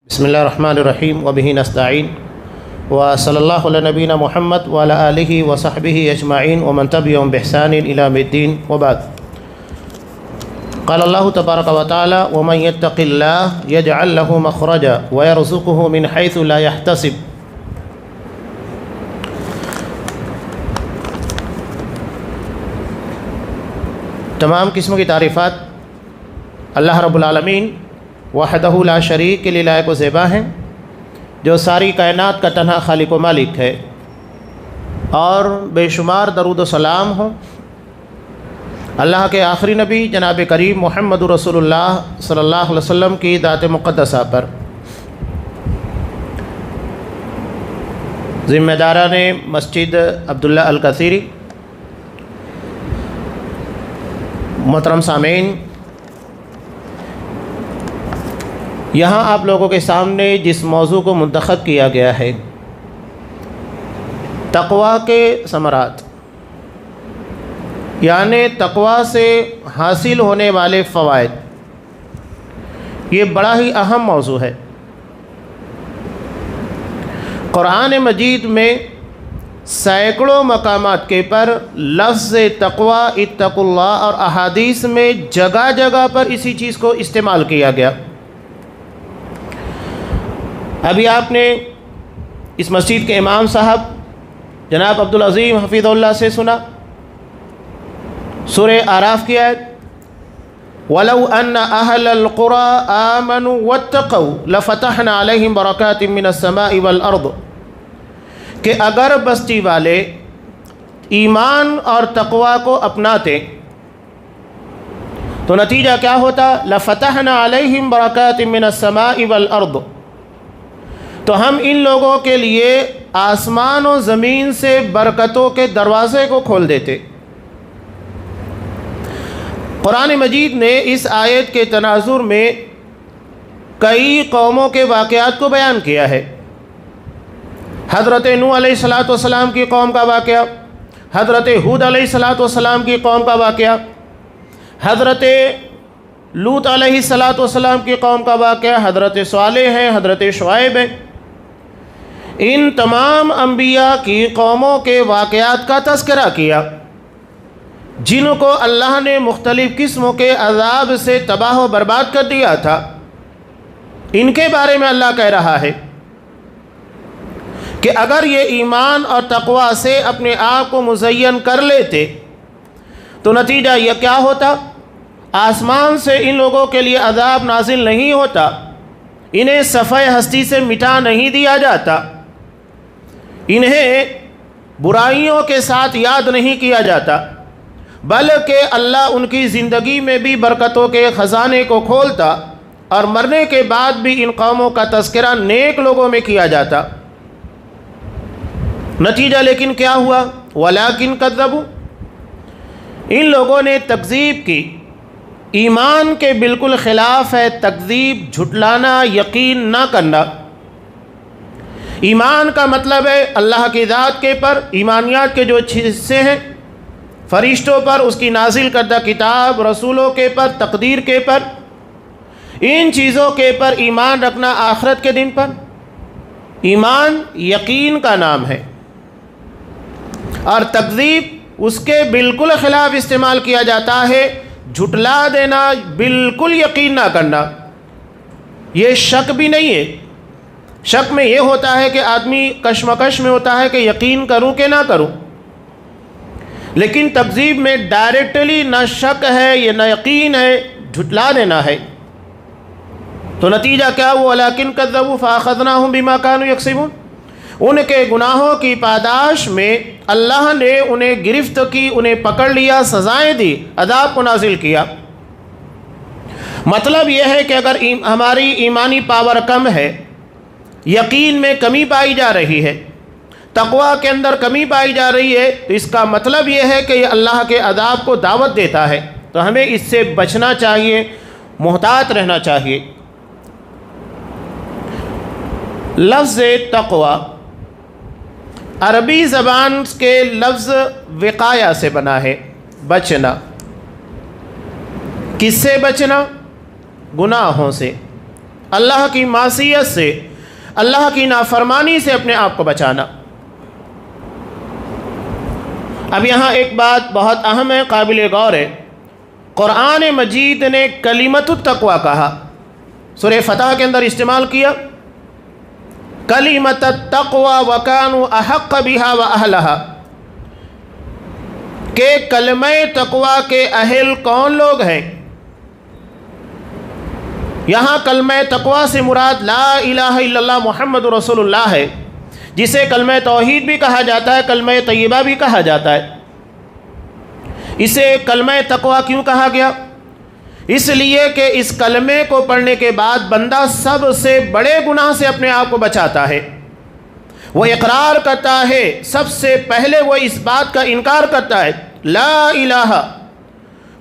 بسم اللہ الرحمن الرحیم وبہ نستعین وصلی اللہ علی نبینا محمد وعلی آلہ وصحبہ اجمعین ومن تبعہم بإحسان الی یوم الدین وبعد۔ قال اللہ تبارک و تعالی ومن یتق اللہ یجعل لہ مخرجا ویرزقہ من حیث لا یحتسب۔ تمام قسم کی تعریفات اللہ رب العالمین وحدہ لا شریک کے لیے لائق و زیبا ہیں، جو ساری کائنات کا تنہا خالق و مالک ہے، اور بے شمار درود و سلام ہوں اللہ کے آخری نبی جناب کریم محمد رسول اللہ صلی اللہ علیہ وسلم کی ذات مقدسہ پر۔ ذمہ داران مسجد عبداللہ الکثیری، محترم سامعین، یہاں آپ لوگوں کے سامنے جس موضوع کو منتخب کیا گیا ہے، تقویٰ کے ثمرات، یعنی تقویٰ سے حاصل ہونے والے فوائد، یہ بڑا ہی اہم موضوع ہے۔ قرآن مجید میں سینکڑوں مقامات کے پر لفظ تقویٰ اتقوا اللہ اور احادیث میں جگہ جگہ پر اسی چیز کو استعمال کیا گیا۔ ابھی آپ نے اس مسجد کے امام صاحب جناب عبدالعظیم حفیظ اللہ سے سنا سورہ اعراف کی آیت، وَلَوْ أَنَّ أَهْلَ الْقُرَىٰ آمَنُوا وَاتَّقَوْا لَفَتَحْنَا عَلَيْهِمْ بَرَكَاتٍ مِّنَ السَّمَاءِ وَالْأَرْضِ، کہ اگر بستی والے ایمان اور تقویٰ کو اپناتے تو نتیجہ کیا ہوتا؟ لَفَتَحْنَا عَلَيْهِمْ بَرَكَاتٍ مِّنَ السَّمَاءِ وَالْأَرْضِ، تو ہم ان لوگوں کے لیے آسمان و زمین سے برکتوں کے دروازے کو کھول دیتے۔ قرآن مجید نے اس آیت کے تناظر میں کئی قوموں کے واقعات کو بیان کیا ہے۔ حضرت نوح علیہ السلام کی قوم کا واقعہ، حضرت ہود علیہ السلام کی قوم کا واقعہ، حضرت لوط علیہ السلام کی قوم کا واقعہ، حضرت صالح ہیں، حضرت شعیب ہیں۔ ان تمام انبیاء کی قوموں کے واقعات کا تذکرہ کیا، جن کو اللہ نے مختلف قسموں کے عذاب سے تباہ و برباد کر دیا تھا۔ ان کے بارے میں اللہ کہہ رہا ہے کہ اگر یہ ایمان اور تقویٰ سے اپنے آپ کو مزین کر لیتے تو نتیجہ یہ کیا ہوتا؟ آسمان سے ان لوگوں کے لیے عذاب نازل نہیں ہوتا، انہیں صفحہ ہستی سے مٹا نہیں دیا جاتا، انہیں برائیوں کے ساتھ یاد نہیں کیا جاتا، بلکہ اللہ ان کی زندگی میں بھی برکتوں کے خزانے کو کھولتا، اور مرنے کے بعد بھی ان قوموں کا تذکرہ نیک لوگوں میں کیا جاتا۔ نتیجہ لیکن کیا ہوا؟ وَلَٰكِن كَذَّبُوا، ان لوگوں نے تکذیب کی۔ ایمان کے بالکل خلاف ہے تکذیب، جھٹلانا، یقین نہ کرنا۔ ایمان کا مطلب ہے اللہ کی ذات کے پر، ایمانیات کے جو حصے ہیں، فرشتوں پر، اس کی نازل کردہ کتاب، رسولوں کے پر، تقدیر کے پر، ان چیزوں کے پر ایمان رکھنا، آخرت کے دن پر۔ ایمان یقین کا نام ہے، اور تکذیب اس کے بالکل خلاف استعمال کیا جاتا ہے، جھٹلا دینا، بالکل یقین نہ کرنا۔ یہ شک بھی نہیں ہے، شک میں یہ ہوتا ہے کہ آدمی کشمکش میں ہوتا ہے کہ یقین کروں کہ نہ کروں، لیکن تکذیب میں ڈائریکٹلی نہ شک ہے یہ نہ یقین ہے، جھٹلا دینا ہے۔ تو نتیجہ کیا ہوا؟ وَلَٰكِن كَذَّبُوا فَأَخَذْنَاهُمْ بِمَا كَانُوا يَكْسِبُونَ، ان کے گناہوں کی پاداش میں اللہ نے انہیں گرفت کی، انہیں پکڑ لیا، سزائیں دی، عذاب کو نازل کیا۔ مطلب یہ ہے کہ اگر ہماری ایمانی پاور کم ہے، یقین میں کمی پائی جا رہی ہے، تقویٰ کے اندر کمی پائی جا رہی ہے، تو اس کا مطلب یہ ہے کہ یہ اللہ کے عذاب کو دعوت دیتا ہے، تو ہمیں اس سے بچنا چاہیے، محتاط رہنا چاہیے۔ لفظ تقویٰ عربی زبان کے لفظ وقایا سے بنا ہے، بچنا۔ کس سے بچنا؟ گناہوں سے۔ اللہ کی معصیت سے، اللہ کی نافرمانی سے اپنے آپ کو بچانا۔ اب یہاں ایک بات بہت اہم ہے، قابل غور ہے۔ قرآن مجید نے کلمۃ التقوی کہا، سورہ فتح کے اندر استعمال کیا، کلمۃ التقوی وکانوا احق بها واہلها، کہ کلمہ تقوی کے اہل کون لوگ ہیں؟ یہاں کلمہ تقوی سے مراد لا الہ الا اللہ محمد رسول اللہ ہے، جسے کلمہ توحید بھی کہا جاتا ہے، کلمہ طیبہ بھی کہا جاتا ہے۔ اسے کلمہ تقوی کیوں کہا گیا؟ اس لیے کہ اس کلمے کو پڑھنے کے بعد بندہ سب سے بڑے گناہ سے اپنے آپ کو بچاتا ہے۔ وہ اقرار کرتا ہے، سب سے پہلے وہ اس بات کا انکار کرتا ہے، لا الہ،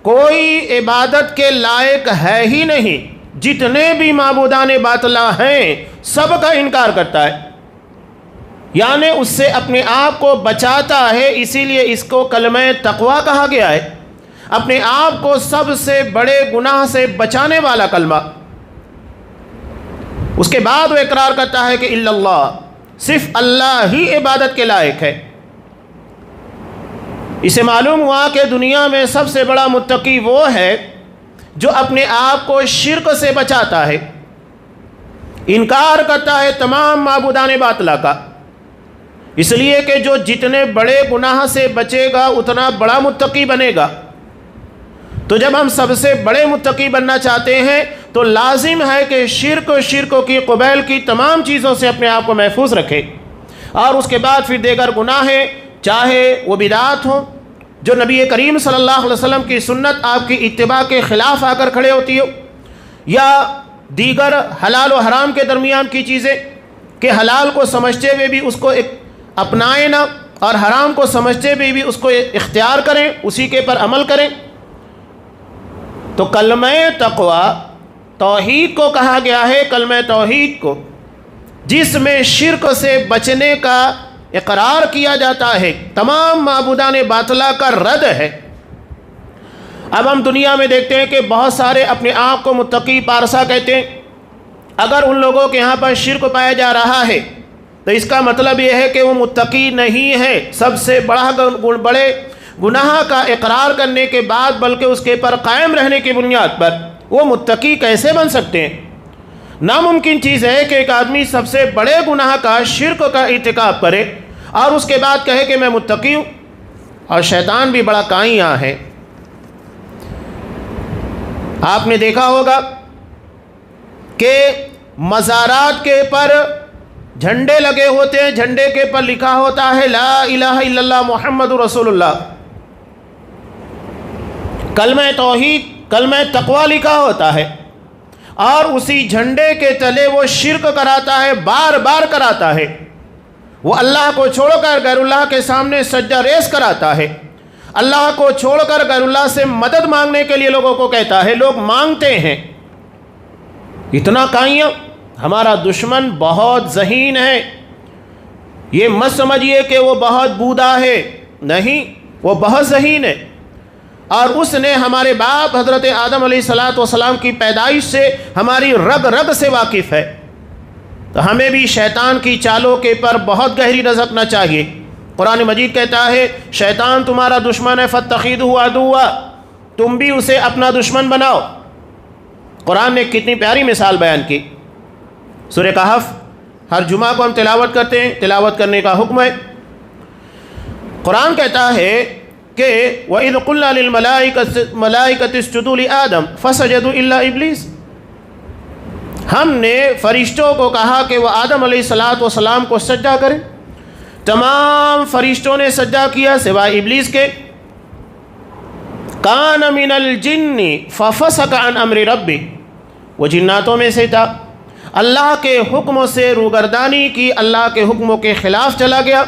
کوئی عبادت کے لائق ہے ہی نہیں، جتنے بھی معبودان باطلا ہیں سب کا انکار کرتا ہے، یعنی اس سے اپنے آپ کو بچاتا ہے۔ اسی لیے اس کو کلمہ تقوی کہا گیا ہے، اپنے آپ کو سب سے بڑے گناہ سے بچانے والا کلمہ۔ اس کے بعد وہ اقرار کرتا ہے کہ الا اللہ، صرف اللہ ہی عبادت کے لائق ہے۔ اسے معلوم ہوا کہ دنیا میں سب سے بڑا متقی وہ ہے جو اپنے آپ کو شرک سے بچاتا ہے، انکار کرتا ہے تمام معبودان باطلا کا، اس لیے کہ جو جتنے بڑے گناہ سے بچے گا اتنا بڑا متقی بنے گا۔ تو جب ہم سب سے بڑے متقی بننا چاہتے ہیں تو لازم ہے کہ شرک کی قبیل کی تمام چیزوں سے اپنے آپ کو محفوظ رکھے، اور اس کے بعد پھر دیگر گناہ ہیں، چاہے وہ بدعات ہوں جو نبی کریم صلی اللہ علیہ وسلم کی سنت آپ کی اتباع کے خلاف آ کر کھڑے ہوتی ہو، یا دیگر حلال و حرام کے درمیان کی چیزیں کہ حلال کو سمجھتے ہوئے بھی اس کو اپنائیں نہ، اور حرام کو سمجھتے ہوئے بھی اس کو اختیار کریں، اسی کے پر عمل کریں۔ تو کلمہ تقوی توحید کو کہا گیا ہے، کلمہ توحید کو جس میں شرک سے بچنے کا اقرار کیا جاتا ہے، تمام معبودان باطلا کا رد ہے۔ اب ہم دنیا میں دیکھتے ہیں کہ بہت سارے اپنے آپ کو متقی پارسا کہتے ہیں، اگر ان لوگوں کے یہاں پر شرک پایا جا رہا ہے تو اس کا مطلب یہ ہے کہ وہ متقی نہیں ہے۔ سب سے بڑے گناہ کا اقرار کرنے کے بعد بلکہ اس کے پر قائم رہنے کی بنیاد پر وہ متقی کیسے بن سکتے ہیں؟ ناممکن چیز ہے کہ ایک آدمی سب سے بڑے گناہ کا، شرک کا ارتکاب کرے اور اس کے بعد کہے کہ میں متقی ہوں۔ اور شیطان بھی بڑا کائیاں ہے۔ آپ نے دیکھا ہوگا کہ مزارات کے پر جھنڈے لگے ہوتے ہیں، جھنڈے کے پر لکھا ہوتا ہے لا الہ الا اللہ محمد رسول اللہ، کلمہ توحید، کلمہ تقوی لکھا ہوتا ہے، اور اسی جھنڈے کے تلے وہ شرک کراتا ہے، بار بار کراتا ہے۔ وہ اللہ کو چھوڑ کر غیر اللہ کے سامنے سجدہ ریز کراتا ہے، اللہ کو چھوڑ کر غیر اللہ سے مدد مانگنے کے لیے لوگوں کو کہتا ہے، لوگ مانگتے ہیں۔ اتنا کائیاں! ہمارا دشمن بہت ذہین ہے، یہ مت سمجھیے کہ وہ بہت بودا ہے، نہیں، وہ بہت ذہین ہے، اور اس نے ہمارے باپ حضرت آدم علیہ السلام کی پیدائش سے ہماری رگ رگ سے واقف ہے۔ تو ہمیں بھی شیطان کی چالوں کے پر بہت گہری نظر رکھنا چاہیے۔ قرآن مجید کہتا ہے شیطان تمہارا دشمن ہے، فاتخذوہ عدوا، تم بھی اسے اپنا دشمن بناؤ۔ قرآن نے کتنی پیاری مثال بیان کی۔ سورہ کہف ہر جمعہ کو ہم تلاوت کرتے ہیں، تلاوت کرنے کا حکم ہے۔ قرآن کہتا ہے کہ وَإِذْ قُلْنَا لِلْمَلَائِكَةِ اسْجُدُوا لِآدَمَ فَسَجَدُوا إِلَّا إِبْلِيسَ، ہم نے فرشتوں کو کہا کہ وہ آدم علیہ السلام کو سجدہ کریں، تمام فرشتوں نے سجدہ کیا سوائے ابلیس کے۔ کان من الجن ففسق عن امر ربی، وہ جناتوں میں سے تھا، اللہ کے حکم سے روگردانی کی، اللہ کے حکموں کے خلاف چلا گیا،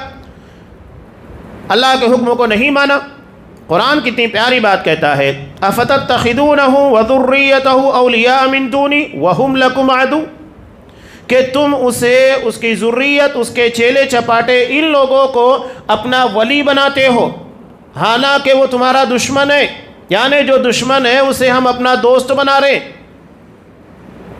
اللہ کے حکموں کو نہیں مانا۔ قرآن کتنی پیاری بات کہتا ہے افتتخذونہ وذریتہ اولیاء من دونی وہم لکم عدو، کہ تم اسے، اس کی ذریت، اس کے چیلے چپاٹے، ان لوگوں کو اپنا ولی بناتے ہو، حالانکہ وہ تمہارا دشمن ہے، یعنی جو دشمن ہے اسے ہم اپنا دوست بنا رہے ہیں۔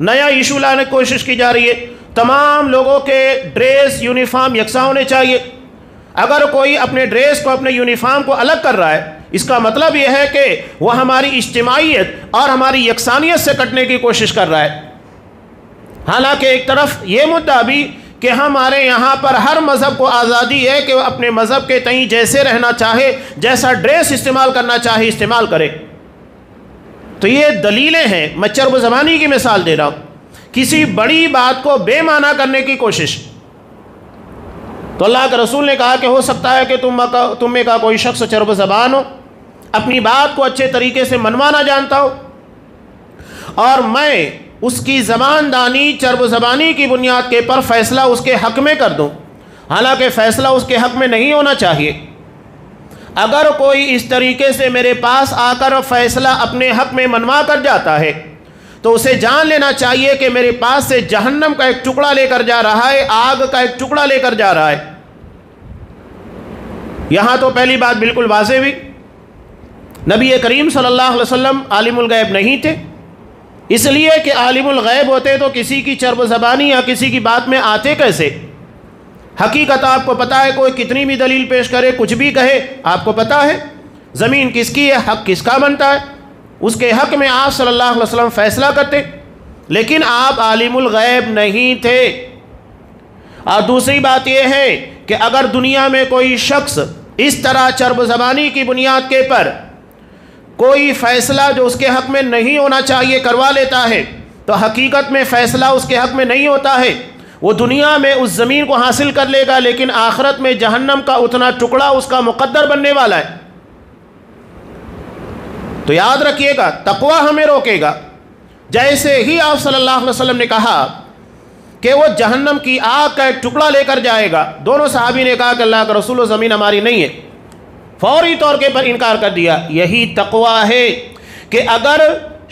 نیا ایشو لانے کی کوشش کی جا رہی ہے، تمام لوگوں کے ڈریس یونیفارم یکساں ہونے چاہیے۔ اگر کوئی اپنے ڈریس کو، اپنے یونیفارم کو الگ کر رہا ہے، اس کا مطلب یہ ہے کہ وہ ہماری اجتماعیت اور ہماری یکسانیت سے کٹنے کی کوشش کر رہا ہے۔ حالانکہ ایک طرف یہ مدعا بھی کہ ہمارے یہاں پر ہر مذہب کو آزادی ہے کہ وہ اپنے مذہب کے تئیں جیسے رہنا چاہے، جیسا ڈریس استعمال کرنا چاہے استعمال کرے۔ تو یہ دلیلیں ہیں، میں چرب زبانی کی مثال دے رہا ہوں، کسی بڑی بات کو بے معنی کرنے کی کوشش۔ تو اللہ کے رسول نے کہا کہ ہو سکتا ہے کہ تم میں کا کوئی شخص چرب زبان ہو، اپنی بات کو اچھے طریقے سے منوانا جانتا ہو، اور میں اس کی زبان دانی چرب زبانی کی بنیاد کے پر فیصلہ اس کے حق میں کر دوں، حالانکہ فیصلہ اس کے حق میں نہیں ہونا چاہیے۔ اگر کوئی اس طریقے سے میرے پاس آ کر فیصلہ اپنے حق میں منوا کر جاتا ہے تو اسے جان لینا چاہیے کہ میرے پاس سے جہنم کا ایک ٹکڑا لے کر جا رہا ہے، آگ کا ایک ٹکڑا لے کر جا رہا ہے۔ یہاں تو پہلی بات بالکل واضح ہوئی، نبی کریم صلی اللہ علیہ وسلم عالم الغیب نہیں تھے، اس لیے کہ عالم الغیب ہوتے تو کسی کی چرب زبانی یا کسی کی بات میں آتے کیسے؟ حقیقت آپ کو پتہ ہے، کوئی کتنی بھی دلیل پیش کرے، کچھ بھی کہے، آپ کو پتہ ہے زمین کس کی ہے، حق کس کا بنتا ہے، اس کے حق میں آپ صلی اللہ علیہ وسلم فیصلہ کرتے، لیکن آپ عالم الغیب نہیں تھے۔ اور دوسری بات یہ ہے کہ اگر دنیا میں کوئی شخص اس طرح چرب زبانی کی بنیاد کے پر کوئی فیصلہ جو اس کے حق میں نہیں ہونا چاہیے کروا لیتا ہے تو حقیقت میں فیصلہ اس کے حق میں نہیں ہوتا ہے، وہ دنیا میں اس زمین کو حاصل کر لے گا لیکن آخرت میں جہنم کا اتنا ٹکڑا اس کا مقدر بننے والا ہے۔ تو یاد رکھیے گا، تقوی ہمیں روکے گا۔ جیسے ہی آپ صلی اللہ علیہ وسلم نے کہا کہ وہ جہنم کی آگ کا ایک ٹکڑا لے کر جائے گا، دونوں صحابی نے کہا کہ اللہ کا رسول، و زمین ہماری نہیں ہے، فوری طور پر انکار کر دیا۔ یہی تقوی ہے کہ اگر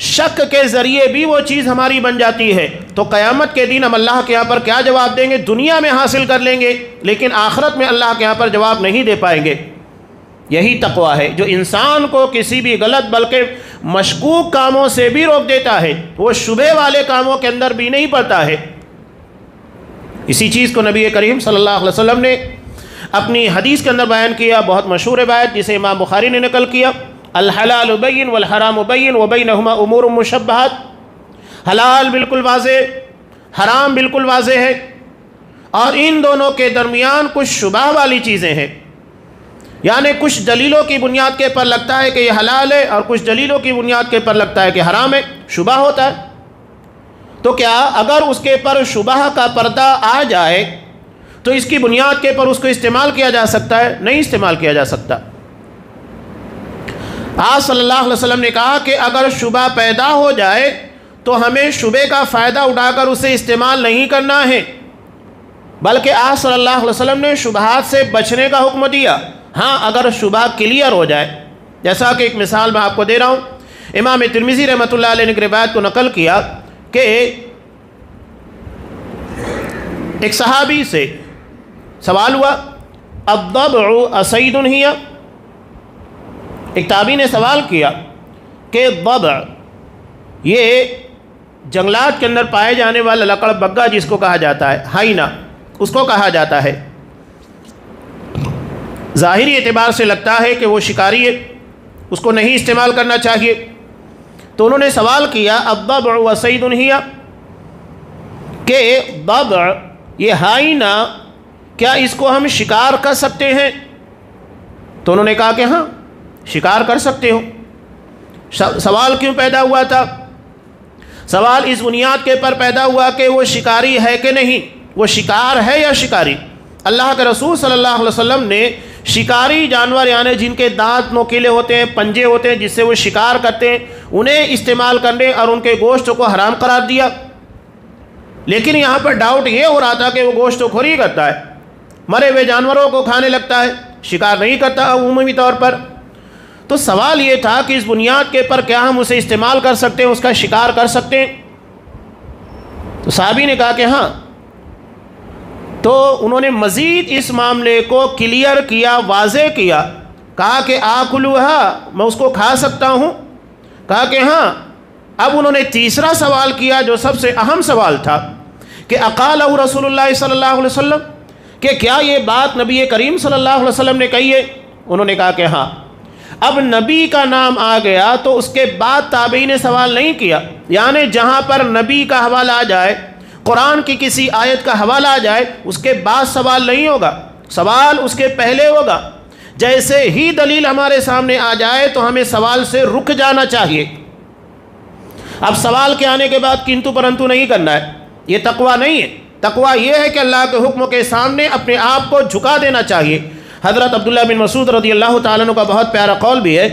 شک کے ذریعے بھی وہ چیز ہماری بن جاتی ہے تو قیامت کے دن ہم اللہ کے یہاں پر کیا جواب دیں گے؟ دنیا میں حاصل کر لیں گے لیکن آخرت میں اللہ کے یہاں پر جواب نہیں دے پائیں گے۔ یہی تقوی ہے جو انسان کو کسی بھی غلط بلکہ مشکوک کاموں سے بھی روک دیتا ہے، وہ شبہ والے کاموں کے اندر بھی نہیں پڑتا ہے۔ اسی چیز کو نبی کریم صلی اللہ علیہ وسلم نے اپنی حدیث کے اندر بیان کیا، بہت مشہور روایت جسے امام بخاری نے نقل کیا، الحلال بین والحرام بین وبینہما امور مشبہات، حلال بالکل واضح، حرام بالکل واضح ہے، اور ان دونوں کے درمیان کچھ شبہ والی چیزیں ہیں، یعنی کچھ دلیلوں کی بنیاد کے پر لگتا ہے کہ یہ حلال ہے اور کچھ دلیلوں کی بنیاد کے پر لگتا ہے کہ حرام ہے، شبہ ہوتا ہے۔ تو کیا اگر اس کے پر شبہ کا پردہ آ جائے تو اس کی بنیاد کے پر اس کو استعمال کیا جا سکتا ہے؟ نہیں استعمال کیا جا سکتا۔ آپ صلی اللہ علیہ وسلم نے کہا کہ اگر شبہ پیدا ہو جائے تو ہمیں شبہ کا فائدہ اٹھا کر اسے استعمال نہیں کرنا ہے، بلکہ آپ صلی اللہ علیہ وسلم نے شبہات سے بچنے کا حکم دیا۔ ہاں اگر شبہ کلیئر ہو جائے، جیسا کہ ایک مثال میں آپ کو دے رہا ہوں، امام ترمذی رحمۃ اللہ علیہ نے ایک روایت کو نقل کیا کہ ایک صحابی سے سوال ہوا، الضبع اصید ہی؟ ایک تابعی نے سوال کیا کہ ضبع یہ جنگلات کے اندر پائے جانے والا لکڑ بگا جس کو کہا جاتا ہے، ہائینہ اس کو کہا جاتا ہے، ظاہری اعتبار سے لگتا ہے کہ وہ شکاری ہے، اس کو نہیں استعمال کرنا چاہیے۔ تو انہوں نے سوال کیا الضبع وصید ہی، کہ ضبع یہ ہائینہ کیا اس کو ہم شکار کر سکتے ہیں؟ تو انہوں نے کہا کہ ہاں شکار کر سکتے ہو۔ سوال کیوں پیدا ہوا تھا؟ سوال اس بنیاد کے پر پیدا ہوا کہ وہ شکاری ہے کہ نہیں، وہ شکار ہے یا شکاری؟ اللہ کے رسول صلی اللہ علیہ وسلم نے شکاری جانور یعنی جن کے دانت نوکیلے ہوتے ہیں، پنجے ہوتے ہیں جس سے وہ شکار کرتے ہیں، انہیں استعمال کرنے اور ان کے گوشت کو حرام قرار دیا۔ لیکن یہاں پر ڈاؤٹ یہ ہو رہا تھا کہ وہ گوشت خوری کرتا ہے، مرے ہوئے جانوروں کو کھانے لگتا ہے، شکار نہیں کرتا عمومی طور پر۔ تو سوال یہ تھا کہ اس بنیاد کے پر کیا ہم اسے استعمال کر سکتے ہیں، اس کا شکار کر سکتے ہیں؟ تو صحابی نے کہا کہ ہاں۔ تو انہوں نے مزید اس معاملے کو کلیئر کیا، واضح کیا، کہا کہ آکلوہا، میں اس کو کھا سکتا ہوں؟ کہا کہ ہاں اب انہوں نے تیسرا سوال کیا جو سب سے اہم سوال تھا کہ اقالہ رسول اللہ صلی اللہ علیہ وسلم، کہ کیا یہ بات نبی کریم صلی اللہ علیہ وسلم نے کہی ہے؟ انہوں نے کہا کہ ہاں۔ اب نبی کا نام آ گیا تو اس کے بعد تابعین نے سوال نہیں کیا، یعنی جہاں پر نبی کا حوالہ آ جائے، قرآن کی کسی آیت کا حوالہ آ جائے، اس کے بعد سوال نہیں ہوگا، سوال اس کے پہلے ہوگا۔ جیسے ہی دلیل ہمارے سامنے آ جائے تو ہمیں سوال سے رک جانا چاہیے۔ اب سوال کے آنے کے بعد کنتو پرنتو نہیں کرنا ہے، یہ تقویٰ نہیں ہے۔ تقویٰ یہ ہے کہ اللہ کے حکم کے سامنے اپنے آپ کو جھکا دینا چاہیے۔ حضرت عبداللہ بن مسعود رضی اللہ تعالیٰ عنہ کا بہت پیارا قول بھی ہے،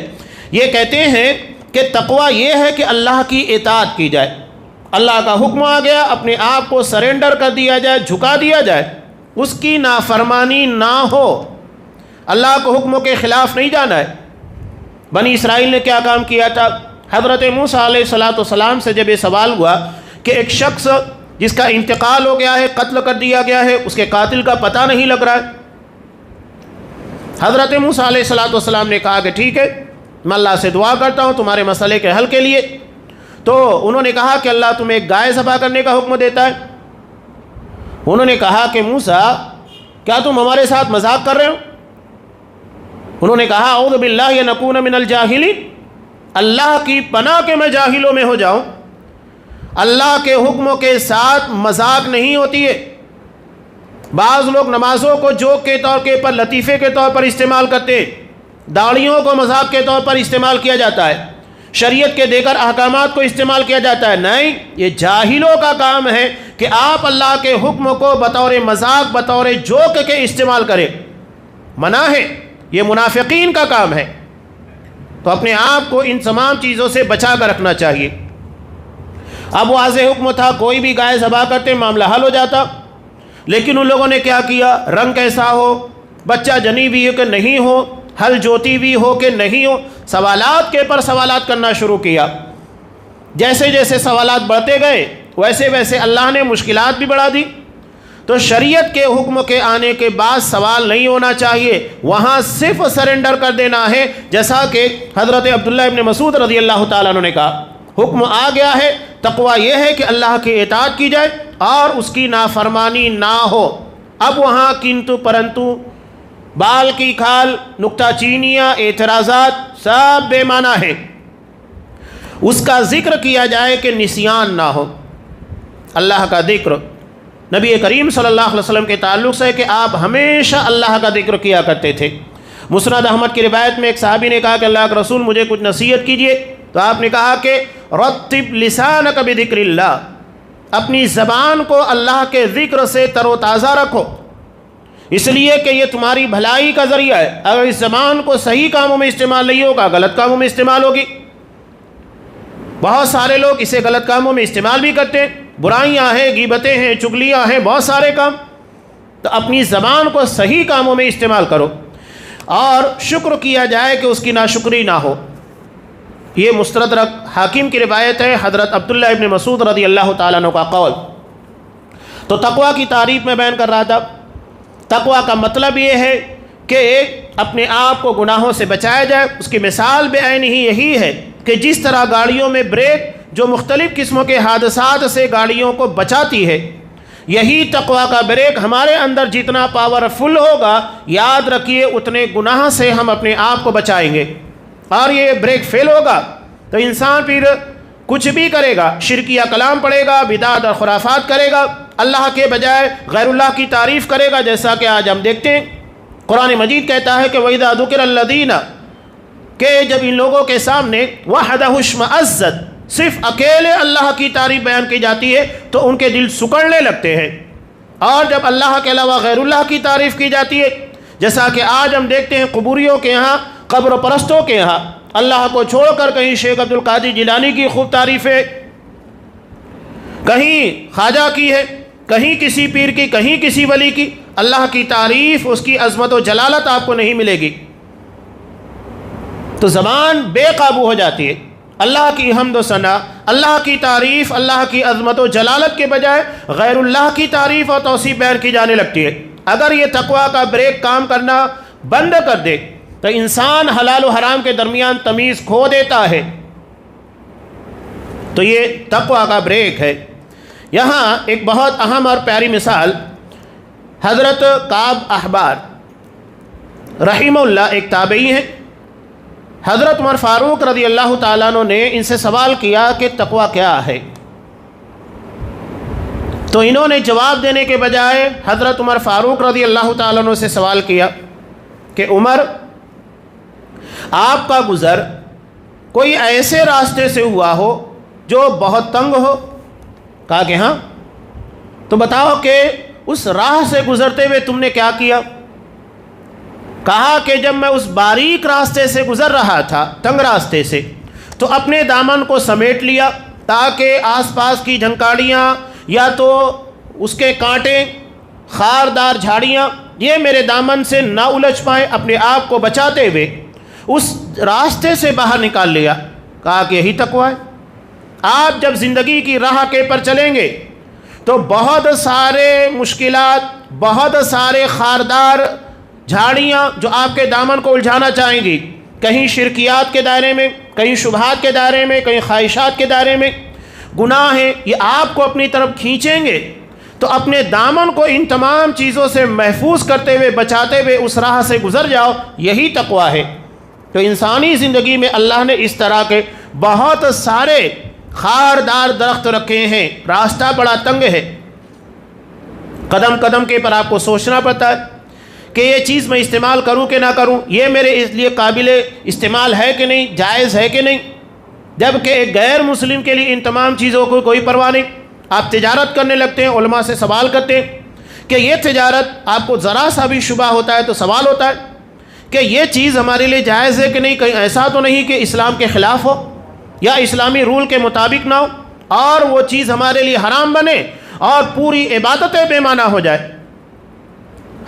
یہ کہتے ہیں کہ تقویٰ یہ ہے کہ اللہ کی اطاعت کی جائے، اللہ کا حکم آ گیا، اپنے آپ کو سرنڈر کر دیا جائے، جھکا دیا جائے، اس کی نافرمانی نہ ہو، اللہ کے حکموں کے خلاف نہیں جانا ہے۔ بنی اسرائیل نے کیا کام کیا تھا؟ حضرت موسیٰ علیہ السلام سے جب یہ سوال ہوا کہ ایک شخص جس کا انتقال ہو گیا ہے، قتل کر دیا گیا ہے، اس کے قاتل کا پتہ نہیں لگ رہا ہے، حضرت موسیٰ علیہ السلام نے کہا کہ ٹھیک ہے، میں اللہ سے دعا کرتا ہوں تمہارے مسئلے کے حل کے لیے۔ تو انہوں نے کہا کہ اللہ تمہیں ایک گائے ذبح کرنے کا حکم دیتا ہے۔ انہوں نے کہا کہ موسیٰ کیا تم ہمارے ساتھ مذاق کر رہے ہو؟ انہوں نے کہا اعوذ باللہ ان اکون من الجاہلین، اللہ کی پناہ کہ میں جاہلوں میں ہو جاؤں۔ اللہ کے حکموں کے ساتھ مذاق نہیں ہوتی ہے۔ بعض لوگ نمازوں کو جوک کے طور پر، لطیفے کے طور پر استعمال کرتے ہیں، داڑھیوں کو مذاق کے طور پر استعمال کیا جاتا ہے، شریعت کے دیگر احکامات کو استعمال کیا جاتا ہے۔ نہیں، یہ جاہلوں کا کام ہے کہ آپ اللہ کے حکم کو بطور مذاق، بطور جوک کے استعمال کریں، منع ہے، یہ منافقین کا کام ہے۔ تو اپنے آپ کو ان تمام چیزوں سے بچا کر رکھنا چاہیے۔ اب واضح حکم تھا، کوئی بھی گائے ذبح کرتے معاملہ حل ہو جاتا، لیکن ان لوگوں نے کیا کیا؟ رنگ کیسا ہو، بچہ جنی بھی ہو کہ نہیں ہو، ہل جوتی بھی ہو کہ نہیں ہو، سوالات کے پر سوالات کرنا شروع کیا۔ جیسے جیسے سوالات بڑھتے گئے ویسے ویسے اللہ نے مشکلات بھی بڑھا دی۔ تو شریعت کے حکم کے آنے کے بعد سوال نہیں ہونا چاہیے، وہاں صرف سرنڈر کر دینا ہے، جیسا کہ حضرت عبداللہ ابن مسعود رضی اللہ تعالیٰ عنہ نے کہا، حکم آ گیا ہے، تقویٰ یہ ہے کہ اللہ کی اطاعت کی جائے اور اس کی نافرمانی نہ ہو۔ اب وہاں کنتو پرنتو، بال کی کھال، نکتہ چینیاں، اعتراضات سب بے معنی ہے۔ اس کا ذکر کیا جائے کہ نسیان نہ ہو۔ اللہ کا ذکر نبی کریم صلی اللہ علیہ وسلم کے تعلق سے کہ آپ ہمیشہ اللہ کا ذکر کیا کرتے تھے۔ مسند احمد کی روایت میں ایک صحابی نے کہا کہ اللہ کے رسول مجھے کچھ نصیحت کیجئے، تو آپ نے کہا کہ رتب لسانک بذکر اللہ، اپنی زبان کو اللہ کے ذکر سے تر و تازہ رکھو، اس لیے کہ یہ تمہاری بھلائی کا ذریعہ ہے۔ اگر اس زبان کو صحیح کاموں میں استعمال نہیں ہوگا، غلط کاموں میں استعمال ہوگی۔ بہت سارے لوگ اسے غلط کاموں میں استعمال بھی کرتے ہیں، برائیاں ہیں، غیبتیں ہیں، چغلیاں ہیں، بہت سارے کام۔ تو اپنی زبان کو صحیح کاموں میں استعمال کرو اور شکر کیا جائے کہ اس کی ناشکری نہ ہو۔ یہ مستدرک حاکم کی روایت ہے، حضرت عبداللہ ابن مسعود رضی اللہ تعالیٰ عنہ کا قول۔ تو تقویٰ کی تعریف میں بیان کر رہا تھا۔ تقویٰ کا مطلب یہ ہے کہ اپنے آپ کو گناہوں سے بچایا جائے۔ اس کی مثال بعین ہی یہی ہے کہ جس طرح گاڑیوں میں بریک جو مختلف قسموں کے حادثات سے گاڑیوں کو بچاتی ہے، یہی تقویٰ کا بریک ہمارے اندر جتنا پاورفل ہوگا، یاد رکھیے اتنے گناہ سے ہم اپنے آپ کو بچائیں گے۔ اور یہ بریک فیل ہوگا تو انسان پھر کچھ بھی کرے گا، شرکیہ کلام پڑھے گا، بدعت اور خرافات کرے گا، اللہ کے بجائے غیر اللہ کی تعریف کرے گا، جیسا کہ آج ہم دیکھتے ہیں۔ قرآن مجید کہتا ہے کہ وَإِذَا ذُكِرَ الَّذِينَ، کہ جب ان لوگوں کے سامنے وحدہ اشمئزت، صرف اکیلے اللہ کی تعریف بیان کی جاتی ہے تو ان کے دل سکڑنے لگتے ہیں، اور جب اللہ کے علاوہ غیر اللہ کی تعریف کی جاتی ہے، جیسا کہ آج ہم دیکھتے ہیں قبوریوں کے ہاں، قبر پرستوں کے ہاں، اللہ کو چھوڑ کر کہیں شیخ عبد القادر جیلانی کی خوب تعریف ہے، کہیں خواجہ کی ہے، کہیں کسی پیر کی، کہیں کسی ولی کی، اللہ کی تعریف، اس کی عظمت و جلالت آپ کو نہیں ملے گی، تو زبان بے قابو ہو جاتی ہے۔ اللہ کی حمد و ثنا، اللہ کی تعریف، اللہ کی عظمت و جلالت کے بجائے غیر اللہ کی تعریف اور توصیف بیان کی جانے لگتی ہے۔ اگر یہ تقویٰ کا بریک کام کرنا بند کر دے تو انسان حلال و حرام کے درمیان تمیز کھو دیتا ہے۔ تو یہ تقویٰ کا بریک ہے۔ یہاں ایک بہت اہم اور پیاری مثال حضرت کعب احبار رحمہ اللہ ایک تابعی ہیں، حضرت عمر فاروق رضی اللہ تعالیٰ عنہ نے ان سے سوال کیا کہ تقویٰ کیا ہے؟ تو انہوں نے جواب دینے کے بجائے حضرت عمر فاروق رضی اللہ تعالیٰ عنہ سے سوال کیا کہ عمر، آپ کا گزر کوئی ایسے راستے سے ہوا ہو جو بہت تنگ ہو؟ کہا کہ ہاں۔ تو بتاؤ کہ اس راہ سے گزرتے ہوئے تم نے کیا کیا؟ کہا کہ جب میں اس باریک راستے سے گزر رہا تھا، تنگ راستے سے، تو اپنے دامن کو سمیٹ لیا تاکہ آس پاس کی جھنکاڑیاں یا تو اس کے کانٹے، خاردار جھاڑیاں یہ میرے دامن سے نہ الجھ پائیں، اپنے آپ کو بچاتے ہوئے اس راستے سے باہر نکال لیا۔ کہا کہ یہی تقویٰ ہے۔ آپ جب زندگی کی راہ کے پر چلیں گے تو بہت سارے مشکلات، بہت سارے خاردار جھاڑیاں جو آپ کے دامن کو الجھانا چاہیں گی، کہیں شرکیات کے دائرے میں، کہیں شبہات کے دائرے میں، کہیں خواہشات کے دائرے میں، گناہ ہیں، یہ آپ کو اپنی طرف کھینچیں گے۔ تو اپنے دامن کو ان تمام چیزوں سے محفوظ کرتے ہوئے، بچاتے ہوئے اس راہ سے گزر جاؤ، یہی تقویٰ ہے۔ تو انسانی زندگی میں اللہ نے اس طرح کے بہت سارے خاردار درخت رکھے ہیں، راستہ بڑا تنگ ہے، قدم قدم کے پر آپ کو سوچنا پڑتا ہے کہ یہ چیز میں استعمال کروں کہ نہ کروں، یہ میرے اس لیے قابل استعمال ہے کہ نہیں، جائز ہے کہ نہیں، جبکہ ایک غیر مسلم کے لیے ان تمام چیزوں کو کوئی پرواہ نہیں۔ آپ تجارت کرنے لگتے ہیں، علماء سے سوال کرتے ہیں کہ یہ تجارت، آپ کو ذرا سا بھی شبہ ہوتا ہے تو سوال ہوتا ہے کہ یہ چیز ہمارے لیے جائز ہے کہ نہیں، کہیں ایسا تو نہیں کہ اسلام کے خلاف ہو یا اسلامی رول کے مطابق نہ ہو اور وہ چیز ہمارے لیے حرام بنے اور پوری عبادتیں بے معنی ہو جائے۔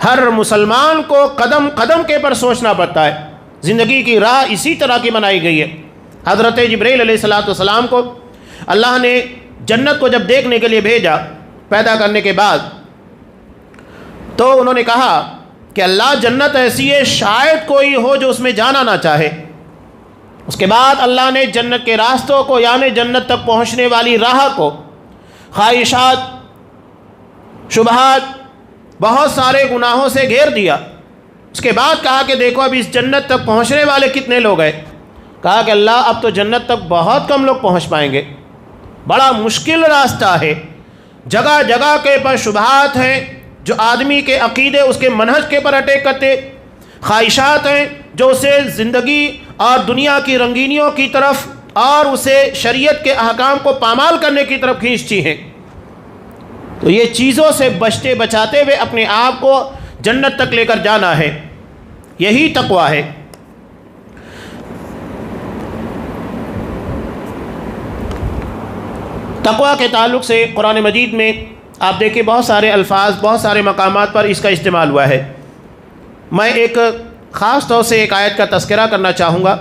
ہر مسلمان کو قدم قدم کے پر سوچنا پڑتا ہے۔ زندگی کی راہ اسی طرح کی بنائی گئی ہے۔ حضرت جبرائیل علیہ السلام کو اللہ نے جنت کو جب دیکھنے کے لیے بھیجا پیدا کرنے کے بعد، تو انہوں نے کہا کہ اللہ، جنت ایسی ہے شاید کوئی ہو جو اس میں جانا نہ چاہے۔ اس کے بعد اللہ نے جنت کے راستوں کو، یعنی جنت تک پہنچنے والی راہ کو، خواہشات، شبہات، بہت سارے گناہوں سے گھیر دیا۔ اس کے بعد کہا کہ دیکھو اب اس جنت تک پہنچنے والے کتنے لوگ ہیں؟ کہا کہ اللہ، اب تو جنت تک بہت کم لوگ پہنچ پائیں گے، بڑا مشکل راستہ ہے، جگہ جگہ کے پر شبہات ہیں جو آدمی کے عقیدے، اس کے منہج کے پر اٹیک کرتے، خواہشات ہیں جو اسے زندگی اور دنیا کی رنگینیوں کی طرف اور اسے شریعت کے احکام کو پامال کرنے کی طرف کھینچتی ہیں۔ تو یہ چیزوں سے بچتے بچاتے ہوئے اپنے آپ کو جنت تک لے کر جانا ہے، یہی تقویٰ ہے۔ تقویٰ کے تعلق سے قرآن مجید میں آپ دیکھیں بہت سارے الفاظ، بہت سارے مقامات پر اس کا استعمال ہوا ہے۔ میں ایک خاص طور سے ایک آیت کا تذکرہ کرنا چاہوں گا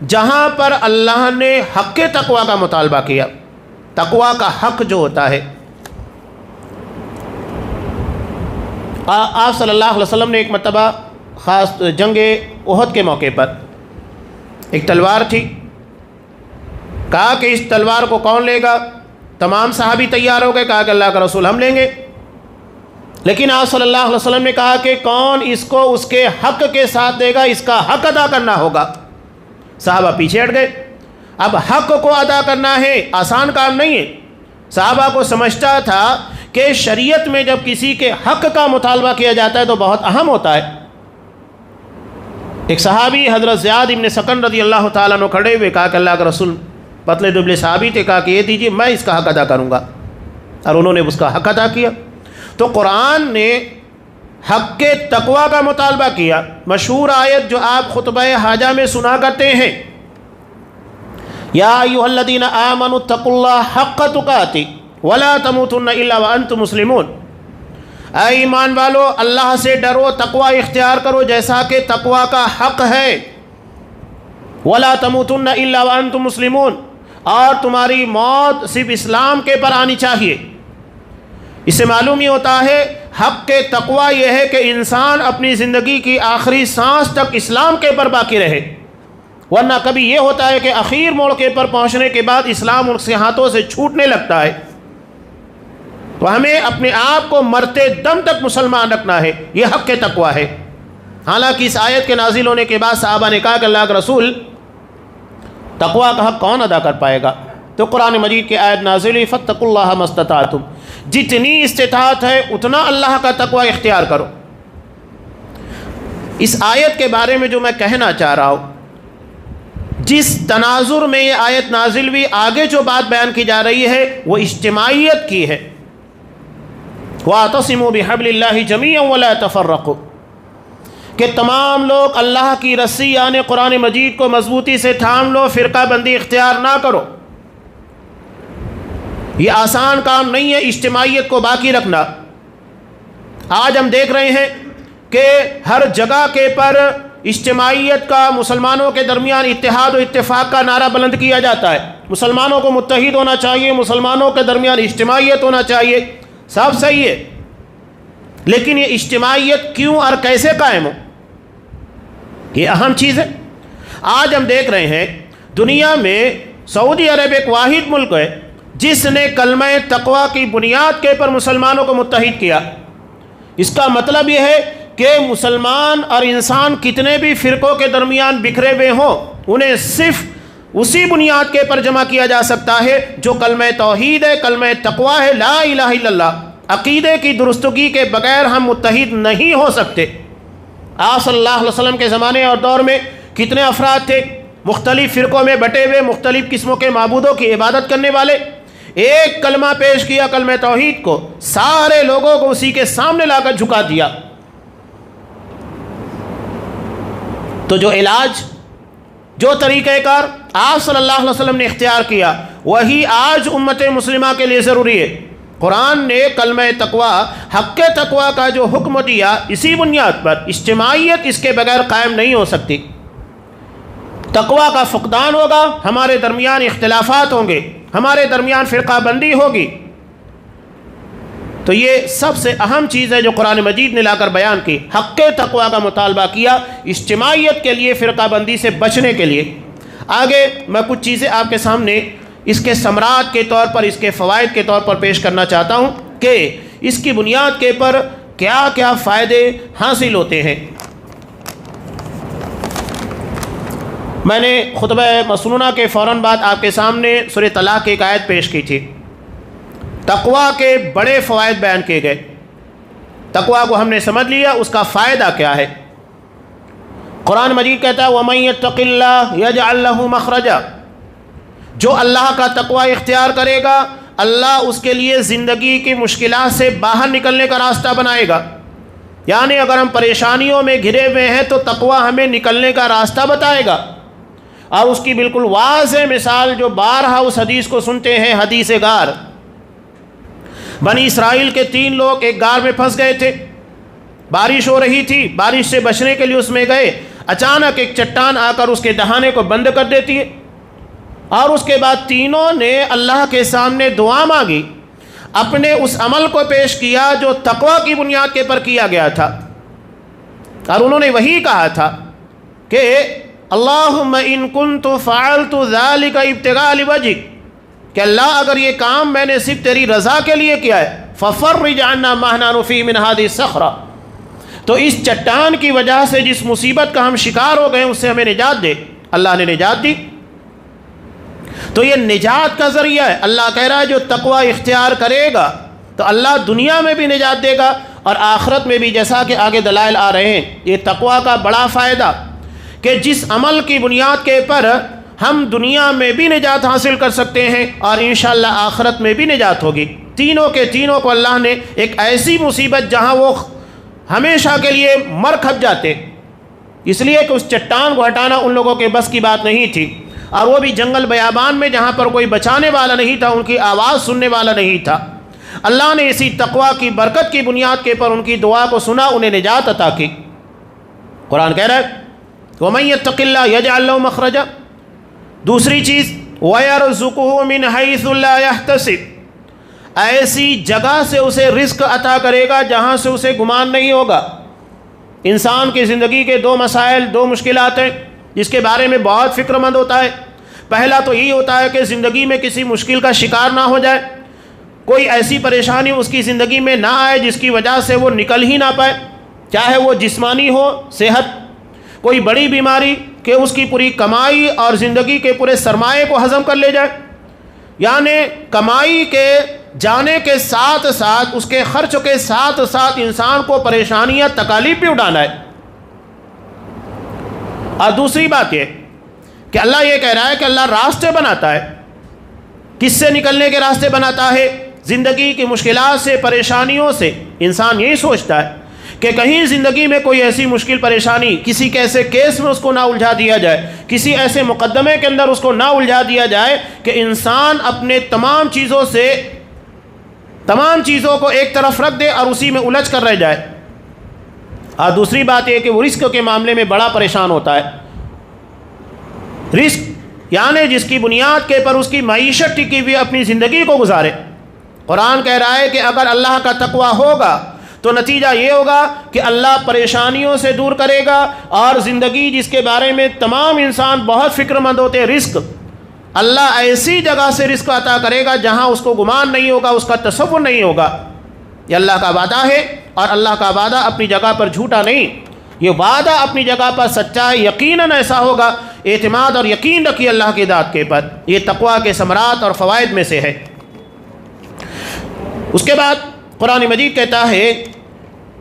جہاں پر اللہ نے حق تقویٰ کا مطالبہ کیا، تقویٰ کا حق جو ہوتا ہے۔ آپ صلی اللہ علیہ وسلم نے ایک مرتبہ خاص جنگ احد کے موقع پر ایک تلوار تھی، کہا کہ اس تلوار کو کون لے گا؟ تمام صحابی تیار ہو گئے، کہا کہ اللہ کا رسول ہم لیں گے۔ لیکن آپ صلی اللہ علیہ وسلم نے کہا کہ کون اس کو اس کے حق کے ساتھ دے گا، اس کا حق ادا کرنا ہوگا۔ صحابہ پیچھے ہٹ گئے۔ اب حق کو ادا کرنا ہے، آسان کام نہیں ہے۔ صحابہ کو سمجھتا تھا کہ شریعت میں جب کسی کے حق کا مطالبہ کیا جاتا ہے تو بہت اہم ہوتا ہے۔ ایک صحابی حضرت زیاد ابن سکن رضی اللہ تعالیٰ عنہ کھڑے ہوئے، کہا کہ اللہ کا رسول، پتلے دبلے صحابی تھے، کہا کہ یہ دیجیے میں اس کا حق ادا کروں گا، اور انہوں نے اس کا حق ادا کیا۔ تو قرآن نے حق کے تقویٰ کا مطالبہ کیا۔ مشہور آیت جو آپ خطبہ حاجہ میں سنا کرتے ہیں، یا ایھا الذین آمنوا اتقوا اللہ حق تقاتہ ولا تموتن الا وانتم مسلمون، اے ایمان والو اللہ سے ڈرو، تقویٰ اختیار کرو جیسا کہ تقویٰ کا حق ہے، ولا تموتن الا وانتم مسلمون، اور تمہاری موت صرف اسلام کے پر آنی چاہیے۔ اس سے معلوم یہ ہوتا ہے حق کے تقویٰ یہ ہے کہ انسان اپنی زندگی کی آخری سانس تک اسلام کے پر باقی رہے، ورنہ کبھی یہ ہوتا ہے کہ اخیر موقع پر پہنچنے کے بعد اسلام ان کے ہاتھوں سے چھوٹنے لگتا ہے۔ تو ہمیں اپنے آپ کو مرتے دم تک مسلمان رکھنا ہے، یہ حق تقویٰ ہے۔ حالانکہ اس آیت کے نازل ہونے کے بعد صحابہ نے کہا کہ اللہ کے رسول، تقویٰ کا حق کون ادا کر پائے گا؟ تو قرآن مجید کی آیت نازل ہوئی، فاتقوا اللہ ما استطعتم، جتنی استطاعت ہے اتنا اللہ کا تقویٰ اختیار کرو۔ اس آیت کے بارے میں جو میں کہنا چاہ رہا ہوں، جس تناظر میں یہ آیت نازل ہوئی، آگے جو بات بیان کی جا رہی ہے وہ اجتماعیت کی ہے۔ وَاعْتَصِمُوا بِحَبْلِ اللَّهِ جَمِيعًا وَلَا تَفَرَّقُوا، کہ تمام لوگ اللہ کی رسی یعنی قرآن مجید کو مضبوطی سے تھام لو، فرقہ بندی اختیار نہ کرو۔ یہ آسان کام نہیں ہے اجتماعیت کو باقی رکھنا۔ آج ہم دیکھ رہے ہیں کہ ہر جگہ کے پر اجتماعیت کا، مسلمانوں کے درمیان اتحاد و اتفاق کا نعرہ بلند کیا جاتا ہے۔ مسلمانوں کو متحد ہونا چاہیے، مسلمانوں کے درمیان اجتماعیت ہونا چاہیے، سب صحیح ہے، لیکن یہ اجتماعیت کیوں اور کیسے قائم ہو، یہ اہم چیز ہے۔ آج ہم دیکھ رہے ہیں دنیا میں سعودی عرب ایک واحد ملک ہے جس نے کلمہ تقویٰ کی بنیاد کے پر مسلمانوں کو متحد کیا۔ اس کا مطلب یہ ہے کہ مسلمان اور انسان کتنے بھی فرقوں کے درمیان بکھرے ہوئے ہوں، انہیں صرف اسی بنیاد کے پر جمع کیا جا سکتا ہے جو کلمہ توحید ہے، کلمہ تقویٰ ہے، لا الہ الا اللہ۔ عقیدے کی درستگی کے بغیر ہم متحد نہیں ہو سکتے۔ آپ صلی اللہ علیہ وسلم کے زمانے اور دور میں کتنے افراد تھے مختلف فرقوں میں بٹے ہوئے، مختلف قسموں کے معبودوں کی عبادت کرنے والے۔ ایک کلمہ پیش کیا، کلمہ توحید کو، سارے لوگوں کو اسی کے سامنے لا کر جھکا دیا۔ تو جو علاج، جو طریقہ کار آپ صلی اللہ علیہ وسلم نے اختیار کیا، وہی آج امت مسلمہ کے لیے ضروری ہے۔ قرآن نے کلمہ تقویٰ، حق تقویٰ کا جو حکم دیا، اسی بنیاد پر اجتماعیت اس کے بغیر قائم نہیں ہو سکتی۔ تقویٰ کا فقدان ہوگا، ہمارے درمیان اختلافات ہوں گے، ہمارے درمیان فرقہ بندی ہوگی۔ تو یہ سب سے اہم چیز ہے جو قرآن مجید نے لا کر بیان کی، حق تقویٰ کا مطالبہ کیا اجتماعیت کے لیے، فرقہ بندی سے بچنے کے لیے۔ آگے میں کچھ چیزیں آپ کے سامنے اس کے ثمرات کے طور پر، اس کے فوائد کے طور پر پیش کرنا چاہتا ہوں کہ اس کی بنیاد کے پر کیا کیا فائدے حاصل ہوتے ہیں۔ میں نے خطبہ مسنونہ کے فوراً بعد آپ کے سامنے سورہ طلاق کی ایک آیت پیش کی تھی، تقویٰ کے بڑے فوائد بیان کیے گئے۔ تقویٰ کو ہم نے سمجھ لیا، اس کا فائدہ کیا ہے۔ قرآن مجید کہتا ہے وَمَن يَتَّقِ اللَّهَ يَجْعَلْ لَهُ مَخْرَجًا، جو اللہ کا تقویٰ اختیار کرے گا، اللہ اس کے لیے زندگی کی مشکلات سے باہر نکلنے کا راستہ بنائے گا۔ یعنی اگر ہم پریشانیوں میں گھرے ہوئے ہیں تو تقویٰ ہمیں نکلنے کا راستہ بتائے گا۔ اور اس کی بالکل واضح مثال جو بارہا اس حدیث کو سنتے ہیں، حدیث غار۔ بنی اسرائیل کے 3 لوگ ایک غار میں پھنس گئے تھے، بارش ہو رہی تھی، بارش سے بچنے کے لیے اس میں گئے، اچانک ایک چٹان آ کر اس کے دہانے کو بند کر دیتی ہے، اور اس کے بعد تینوں نے اللہ کے سامنے دعا مانگی، اپنے اس عمل کو پیش کیا جو تقویٰ کی بنیاد کے پر کیا گیا تھا، اور انہوں نے وہی کہا تھا کہ اللہم ان کنت فعلت ذلک ابتغاء لوجہک، کہ اللہ اگر یہ کام میں نے صرف تیری رضا کے لیے کیا ہے، ففرج عنا ما نحن فیہ من ہذہ الصخرہ، تو اس چٹان کی وجہ سے جس مصیبت کا ہم شکار ہو گئے اس سے ہمیں نجات دے۔ اللہ نے نجات دی۔ تو یہ نجات کا ذریعہ ہے۔ اللہ کہہ رہا ہے جو تقویٰ اختیار کرے گا تو اللہ دنیا میں بھی نجات دے گا اور آخرت میں بھی، جیسا کہ آگے دلائل آ رہے ہیں۔ یہ تقویٰ کا بڑا فائدہ کہ جس عمل کی بنیاد کے پر ہم دنیا میں بھی نجات حاصل کر سکتے ہیں اور انشاءاللہ آخرت میں بھی نجات ہوگی۔ تینوں کے تینوں کو اللہ نے ایک ایسی مصیبت جہاں وہ ہمیشہ کے لیے مر کھپ جاتے، اس لیے کہ اس چٹان کو ہٹانا ان لوگوں کے بس کی بات نہیں تھی، اور وہ بھی جنگل بیابان میں جہاں پر کوئی بچانے والا نہیں تھا، ان کی آواز سننے والا نہیں تھا۔ اللہ نے اسی تقویٰ کی برکت کی بنیاد کے پر ان کی دعا کو سنا، انہیں نجات عطا کی۔ قرآن کہہ رہا ہے وَمَن يَتَّقِ اللَّهَ يَجْعَلْ لَهُ مَخْرَجًا۔ دوسری چیز وَيَرْزُقُهُ مِنْ حَيْثُ لَا يَحْتَسِبُ، ایسی جگہ سے اسے رزق عطا کرے گا جہاں سے اسے گمان نہیں ہوگا۔ انسان کی زندگی کے 2 مسائل، 2 مشکلات ہیں۔ جس کے بارے میں بہت فکر مند ہوتا ہے۔ پہلا تو یہی ہوتا ہے کہ زندگی میں کسی مشکل کا شکار نہ ہو جائے، کوئی ایسی پریشانی اس کی زندگی میں نہ آئے جس کی وجہ سے وہ نکل ہی نہ پائے، چاہے وہ جسمانی ہو، صحت، کوئی بڑی بیماری کہ اس کی پوری کمائی اور زندگی کے پورے سرمایے کو ہضم کر لے جائے، یعنی کمائی کے جانے کے ساتھ ساتھ اس کے خرچ کے ساتھ ساتھ انسان کو پریشانیاں تکالیف بھی اٹھانا ہے۔ اور دوسری بات یہ کہ اللہ یہ کہہ رہا ہے کہ اللہ راستے بناتا ہے۔ کس سے نکلنے کے راستے بناتا ہے؟ زندگی کی مشکلات سے، پریشانیوں سے۔ انسان یہی سوچتا ہے کہ کہیں زندگی میں کوئی ایسی مشکل پریشانی، کسی ایسے کیس میں اس کو نہ الجھا دیا جائے، کسی ایسے مقدمے کے اندر اس کو نہ الجھا دیا جائے کہ انسان اپنے تمام چیزوں کو ایک طرف رکھ دے اور اسی میں الجھ کر رہ جائے۔ اور دوسری بات یہ کہ وہ رزق کے معاملے میں بڑا پریشان ہوتا ہے۔ رزق یعنی جس کی بنیاد کے پر اس کی معیشت ٹکی ہوئی اپنی زندگی کو گزارے۔ قرآن کہہ رہا ہے کہ اگر اللہ کا تقوی ہوگا تو نتیجہ یہ ہوگا کہ اللہ پریشانیوں سے دور کرے گا، اور زندگی جس کے بارے میں تمام انسان بہت فکر مند ہوتے ہیں، رزق، اللہ ایسی جگہ سے رزق عطا کرے گا جہاں اس کو گمان نہیں ہوگا، اس کا تصور نہیں ہوگا۔ یہ اللہ کا وعدہ ہے، اور اللہ کا وعدہ اپنی جگہ پر جھوٹا نہیں، یہ وعدہ اپنی جگہ پر سچا ہے، یقیناً ایسا ہوگا۔ اعتماد اور یقین رکھیے اللہ کی ذات کے پر، یہ تقوی کے ثمرات اور فوائد میں سے ہے۔ اس کے بعد قرآن مجید کہتا ہے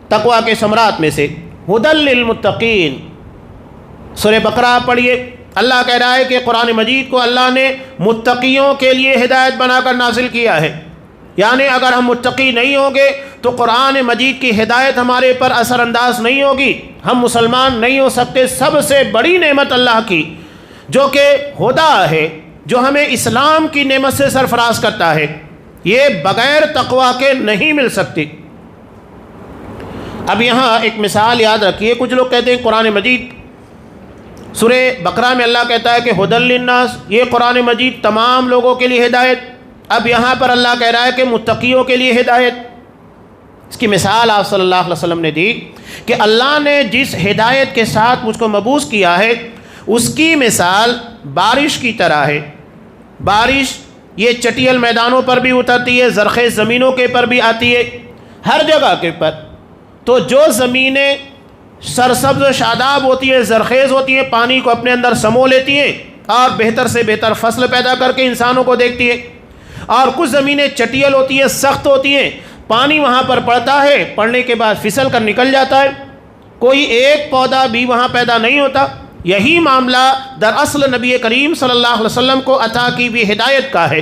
تقوی کے ثمرات میں سے ھدی للمتقین۔ سورہ بقرہ پڑھیے، اللہ کہہ رہا ہے کہ قرآن مجید کو اللہ نے متقیوں کے لیے ہدایت بنا کر نازل کیا ہے، یعنی اگر ہم متقی نہیں ہوں گے تو قرآن مجید کی ہدایت ہمارے پر اثر انداز نہیں ہوگی، ہم مسلمان نہیں ہو سکتے۔ سب سے بڑی نعمت اللہ کی جو کہ ہدا ہے، جو ہمیں اسلام کی نعمت سے سرفراز کرتا ہے، یہ بغیر تقوی کے نہیں مل سکتی۔ اب یہاں ایک مثال یاد رکھیے، کچھ لوگ کہتے ہیں قرآن مجید، سورہ بقرہ میں اللہ کہتا ہے کہ ھدی للناس، یہ قرآن مجید تمام لوگوں کے لیے ہدایت۔ اب یہاں پر اللہ کہہ رہا ہے کہ متقیوں کے لیے ہدایت۔ اس کی مثال آپ صلی اللہ علیہ وسلم نے دی کہ اللہ نے جس ہدایت کے ساتھ مجھ کو مبعوث کیا ہے اس کی مثال بارش کی طرح ہے۔ بارش یہ چٹیل میدانوں پر بھی اترتی ہے، زرخیز زمینوں کے پر بھی آتی ہے، ہر جگہ کے پر۔ تو جو زمینیں سرسبز و شاداب ہوتی ہیں، زرخیز ہوتی ہیں، پانی کو اپنے اندر سمو لیتی ہیں اور بہتر سے بہتر فصل پیدا کر کے انسانوں کو دیکھتی ہے، اور کچھ زمینیں چٹیل ہوتی ہیں، سخت ہوتی ہیں، پانی وہاں پر پڑتا ہے، پڑنے کے بعد پھسل کر نکل جاتا ہے، کوئی ایک پودا بھی وہاں پیدا نہیں ہوتا۔ یہی معاملہ دراصل نبی کریم صلی اللہ علیہ وسلم کو عطا کی بھی ہدایت کا ہے۔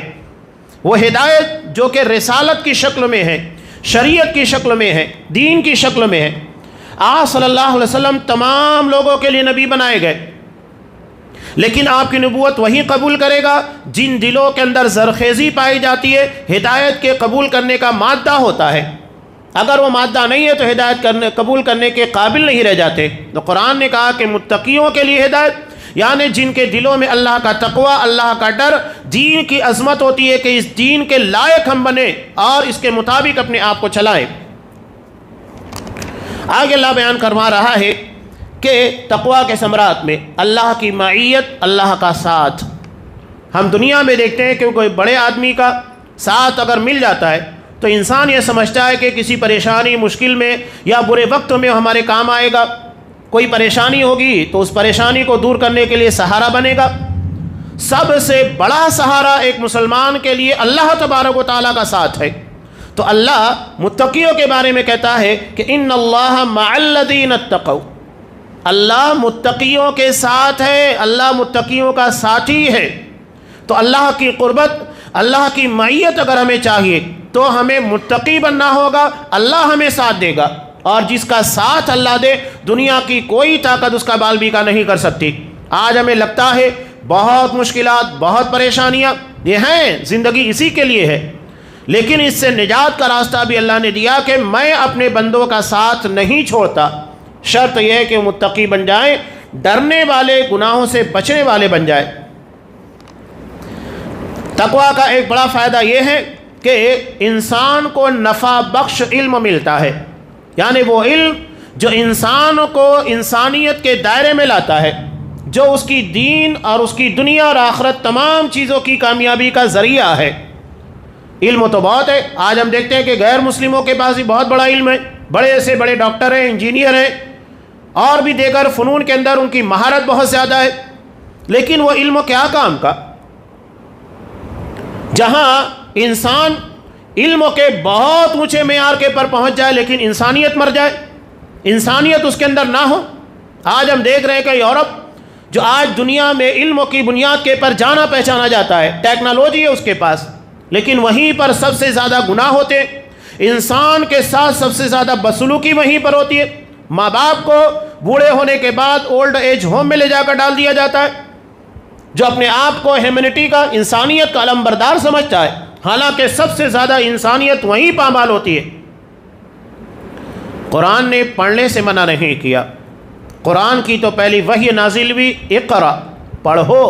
وہ ہدایت جو کہ رسالت کی شکل میں ہے، شریعت کی شکل میں ہے، دین کی شکل میں ہے۔ آپ صلی اللہ علیہ وسلم تمام لوگوں کے لیے نبی بنائے گئے، لیکن آپ کی نبوت وہی قبول کرے گا جن دلوں کے اندر زرخیزی پائی جاتی ہے، ہدایت کے قبول کرنے کا مادہ ہوتا ہے۔ اگر وہ مادہ نہیں ہے تو ہدایت قبول کرنے کے قابل نہیں رہ جاتے۔ تو قرآن نے کہا کہ متقیوں کے لیے ہدایت، یعنی جن کے دلوں میں اللہ کا تقوی، اللہ کا ڈر، دین کی عظمت ہوتی ہے کہ اس دین کے لائق ہم بنیں اور اس کے مطابق اپنے آپ کو چلائیں۔ آگے اللہ بیان کروا رہا ہے کہ تقوی کے ثمرات میں اللہ کی معیت، اللہ کا ساتھ۔ ہم دنیا میں دیکھتے ہیں کہ کوئی بڑے آدمی کا ساتھ اگر مل جاتا ہے تو انسان یہ سمجھتا ہے کہ کسی پریشانی، مشکل میں یا برے وقت میں ہمارے کام آئے گا، کوئی پریشانی ہوگی تو اس پریشانی کو دور کرنے کے لیے سہارا بنے گا۔ سب سے بڑا سہارا ایک مسلمان کے لیے اللہ تبارک و تعالیٰ کا ساتھ ہے۔ تو اللہ متقیوں کے بارے میں کہتا ہے کہ ان اللہ مع الذین اتقوا، اللہ متقیوں کے ساتھ ہے، اللہ متقیوں کا ساتھی ہے۔ تو اللہ کی قربت، اللہ کی معیت اگر ہمیں چاہیے تو ہمیں متقی بننا ہوگا، اللہ ہمیں ساتھ دے گا، اور جس کا ساتھ اللہ دے دنیا کی کوئی طاقت اس کا بال بیکا نہیں کر سکتی۔ آج ہمیں لگتا ہے بہت مشکلات، بہت پریشانیاں، یہ ہیں، زندگی اسی کے لیے ہے، لیکن اس سے نجات کا راستہ بھی اللہ نے دیا کہ میں اپنے بندوں کا ساتھ نہیں چھوڑتا۔ شرط یہ ہے کہ متقی بن جائیں، ڈرنے والے، گناہوں سے بچنے والے بن جائیں۔ تقوی کا ایک بڑا فائدہ یہ ہے کہ انسان کو نفع بخش علم ملتا ہے، یعنی وہ علم جو انسان کو انسانیت کے دائرے میں لاتا ہے، جو اس کی دین اور اس کی دنیا اور آخرت تمام چیزوں کی کامیابی کا ذریعہ ہے۔ علم تو بہت ہے، آج ہم دیکھتے ہیں کہ غیر مسلموں کے پاس بھی بہت بڑا علم ہے، بڑے سے بڑے ڈاکٹر ہیں، انجینئر ہیں، اور بھی دیگر فنون کے اندر ان کی مہارت بہت زیادہ ہے، لیکن وہ علم کیا کام کا؟ جہاں انسان علم کے بہت اونچے معیار کے پر پہنچ جائے لیکن انسانیت مر جائے، انسانیت اس کے اندر نہ ہو۔ آج ہم دیکھ رہے ہیں کہ یورپ جو آج دنیا میں علم کی بنیاد کے پر جانا پہچانا جاتا ہے، ٹیکنالوجی ہے اس کے پاس، لیکن وہیں پر سب سے زیادہ گناہ ہوتے ہیں، انسان کے ساتھ سب سے زیادہ بدسلوکی وہیں پر ہوتی ہے۔ ماں باپ کو بوڑھے ہونے کے بعد اولڈ ایج ہوم میں لے جا کر ڈال دیا جاتا ہے، جو اپنے آپ کو ہیومینٹی کا، انسانیت کا علمبردار سمجھتا ہے، حالانکہ سب سے زیادہ انسانیت وہیں پامال ہوتی ہے۔ قرآن نے پڑھنے سے منع نہیں کیا، قرآن کی تو پہلی وحی نازل ہوئی اقرا، پڑھو،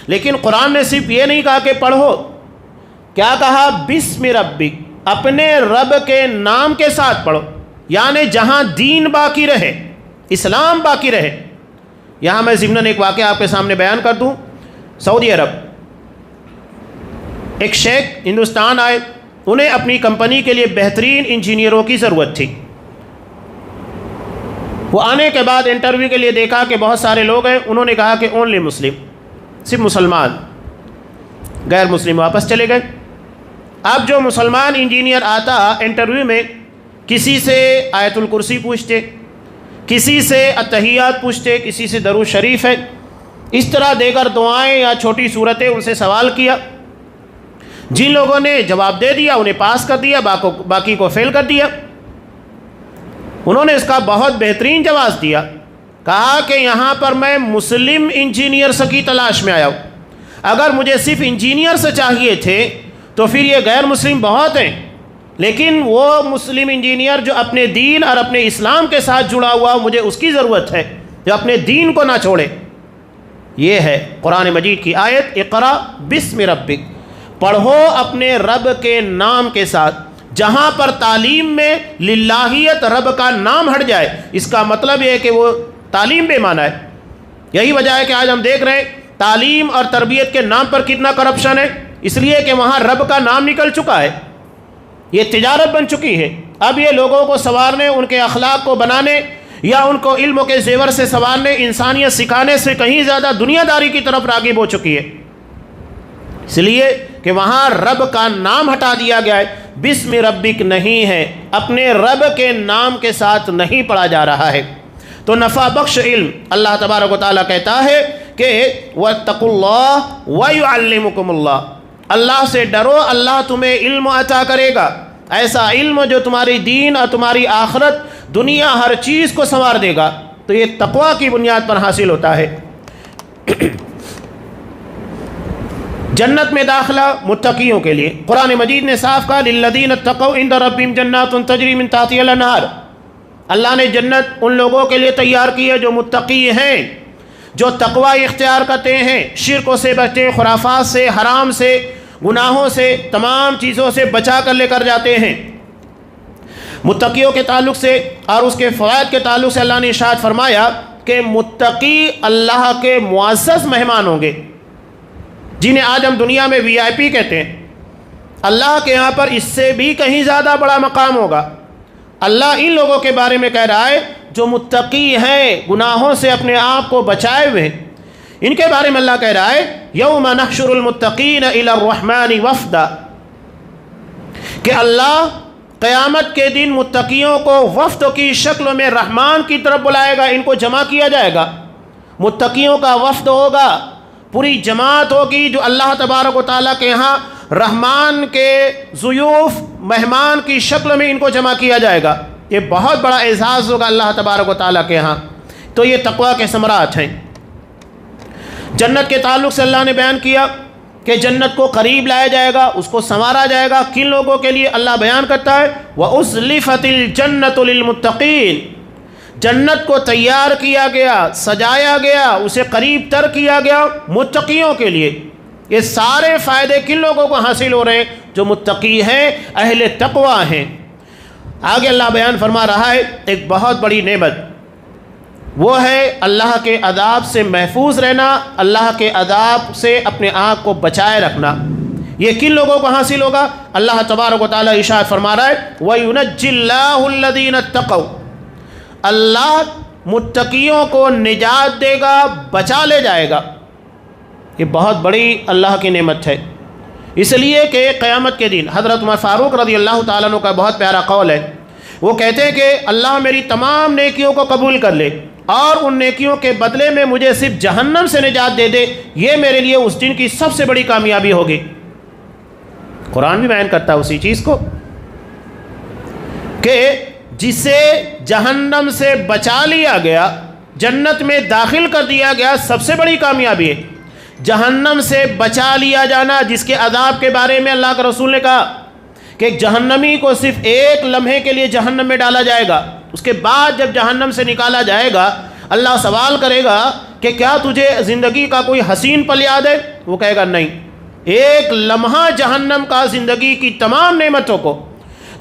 لیکن قرآن نے صرف یہ نہیں کہا کہ پڑھو، کیا کہا؟ بسم ربک، اپنے رب کے نام کے ساتھ پڑھو، یعنی جہاں دین باقی رہے، اسلام باقی رہے۔ یہاں میں ضمناً ایک واقعہ آپ کے سامنے بیان کر دوں۔ سعودی عرب ایک شیخ ہندوستان آئے، انہیں اپنی کمپنی کے لیے بہترین انجینئروں کی ضرورت تھی۔ وہ آنے کے بعد انٹرویو کے لیے دیکھا کہ بہت سارے لوگ ہیں، انہوں نے کہا کہ اونلی مسلم، صرف مسلمان، غیر مسلم واپس چلے گئے۔ اب جو مسلمان انجینئر آتا انٹرویو میں، کسی سے آیت الکرسی پوچھتے، کسی سے التحیات پوچھتے، کسی سے درود شریف ہے، اس طرح دیگر دعائیں یا چھوٹی صورتیں ان سے سوال کیا۔ جن لوگوں نے جواب دے دیا انہیں پاس کر دیا، باقی کو فیل کر دیا۔ انہوں نے اس کا بہت بہترین جواز دیا، کہا کہ یہاں پر میں مسلم انجینئرس کی تلاش میں آیا ہوں، اگر مجھے صرف انجینئرس چاہیے تھے تو پھر یہ غیر مسلم بہت ہیں، لیکن وہ مسلم انجینئر جو اپنے دین اور اپنے اسلام کے ساتھ جڑا ہوا، مجھے اس کی ضرورت ہے جو اپنے دین کو نہ چھوڑے۔ یہ ہے قرآن مجید کی آیت اقرا بسم ربک، پڑھو اپنے رب کے نام کے ساتھ۔ جہاں پر تعلیم میں للہیت، رب کا نام ہٹ جائے، اس کا مطلب یہ ہے کہ وہ تعلیم بے معنی ہے۔ یہی وجہ ہے کہ آج ہم دیکھ رہے ہیں تعلیم اور تربیت کے نام پر کتنا کرپشن ہے، اس لیے کہ وہاں رب کا نام نکل چکا ہے، یہ تجارت بن چکی ہے۔ اب یہ لوگوں کو سنوارنے، ان کے اخلاق کو بنانے یا ان کو علم کے زیور سے سنوارنے، انسانیت سکھانے سے کہیں زیادہ دنیا داری کی طرف راغب ہو چکی ہے، اس لیے کہ وہاں رب کا نام ہٹا دیا گیا ہے، بسم ربک نہیں ہے، اپنے رب کے نام کے ساتھ نہیں پڑھا جا رہا ہے۔ تو نفع بخش علم، اللہ تبارک و تعالیٰ کہتا ہے کہ وَاتَّقُوا اللَّهَ وَيُعَلِّمُكُمُ اللَّهُ، اللہ سے ڈرو، اللہ تمہیں علم عطا کرے گا، ایسا علم جو تمہاری دین اور تمہاری آخرت، دنیا، ہر چیز کو سنوار دے گا۔ تو یہ تقوی کی بنیاد پر حاصل ہوتا ہے۔ جنت میں داخلہ متقیوں کے لیے، قرآن مجید نے صاف کہا للذین اتقوا عند ربہم جنات تجری من تحتہا الانہار، اللہ نے جنت ان لوگوں کے لیے تیار کی ہے جو متقی ہیں، جو تقوی اختیار کرتے ہیں، شرک سے بچتے، خرافات سے، حرام سے، گناہوں سے، تمام چیزوں سے بچا کر لے کر جاتے ہیں۔ متقیوں کے تعلق سے اور اس کے فوائد کے تعلق سے اللہ نے ارشاد فرمایا کہ متقی اللہ کے معزز مہمان ہوں گے، جنہیں آج ہم دنیا میں وی آئی پی کہتے ہیں، اللہ کے یہاں پر اس سے بھی کہیں زیادہ بڑا مقام ہوگا۔ اللہ ان لوگوں کے بارے میں کہہ رہا ہے جو متقی ہیں، گناہوں سے اپنے آپ کو بچائے ہوئے، ان کے بارے میں اللہ کہہ رہا ہے یوم نحشر المتقین الی الرحمن وفدا، کہ اللہ قیامت کے دن متقیوں کو وفد کی شکل میں رحمان کی طرف بلائے گا، ان کو جمع کیا جائے گا، متقیوں کا وفد ہوگا، پوری جماعت ہوگی جو اللہ تبارک و تعالیٰ کے ہاں رحمان کے ضیوف، مہمان کی شکل میں ان کو جمع کیا جائے گا۔ یہ بہت بڑا اعزاز ہوگا اللہ تبارک و تعالیٰ کے ہاں۔ تو یہ تقوی کے ثمرات ہیں۔ جنت کے تعلق سے اللہ نے بیان کیا کہ جنت کو قریب لایا جائے گا، اس کو سنوارا جائے گا، کن لوگوں کے لیے اللہ بیان کرتا ہے وَأُزْلِفَتِ الْجَنَّةُ لِلْمُتَّقِينَ، جنت کو تیار کیا گیا، سجایا گیا، اسے قریب تر کیا گیا متقیوں کے لیے۔ یہ سارے فائدے کن لوگوں کو حاصل ہو رہے ہیں؟ جو متقی ہیں، اہل تقوی ہیں۔ آگے اللہ بیان فرما رہا ہے ایک بہت بڑی نعمت، وہ ہے اللہ کے عذاب سے محفوظ رہنا، اللہ کے عذاب سے اپنے آپ کو بچائے رکھنا۔ یہ کن لوگوں کو حاصل ہوگا؟ اللہ تبارک و تعالیٰ ارشاد فرما رہا ہے وَيُنَجِّي اللَّهُ الَّذِينَ اتَّقَوْا، اللہ متقیوں کو نجات دے گا، بچا لے جائے گا۔ یہ بہت بڑی اللہ کی نعمت ہے، اس لیے کہ قیامت کے دن حضرت عمر فاروق رضی اللہ تعالیٰ عنہ کا بہت پیارا قول ہے، وہ کہتے ہیں کہ اللہ میری تمام نیکیوں کو قبول کر لے اور ان نیکیوں کے بدلے میں مجھے صرف جہنم سے نجات دے دے، یہ میرے لیے اس دن کی سب سے بڑی کامیابی ہوگی۔ قرآن بھی بیان کرتا ہے اسی چیز کو کہ جسے جہنم سے بچا لیا گیا، جنت میں داخل کر دیا گیا، سب سے بڑی کامیابی ہے۔ جہنم سے بچا لیا جانا، جس کے عذاب کے بارے میں اللہ کا رسول نے کہا کہ ایک جہنمی کو صرف ایک لمحے کے لیے جہنم میں ڈالا جائے گا، اس کے بعد جب جہنم سے نکالا جائے گا اللہ سوال کرے گا کہ کیا تجھے زندگی کا کوئی حسین پل یاد ہے؟ وہ کہے گا نہیں۔ ایک لمحہ جہنم کا زندگی کی تمام نعمتوں کو،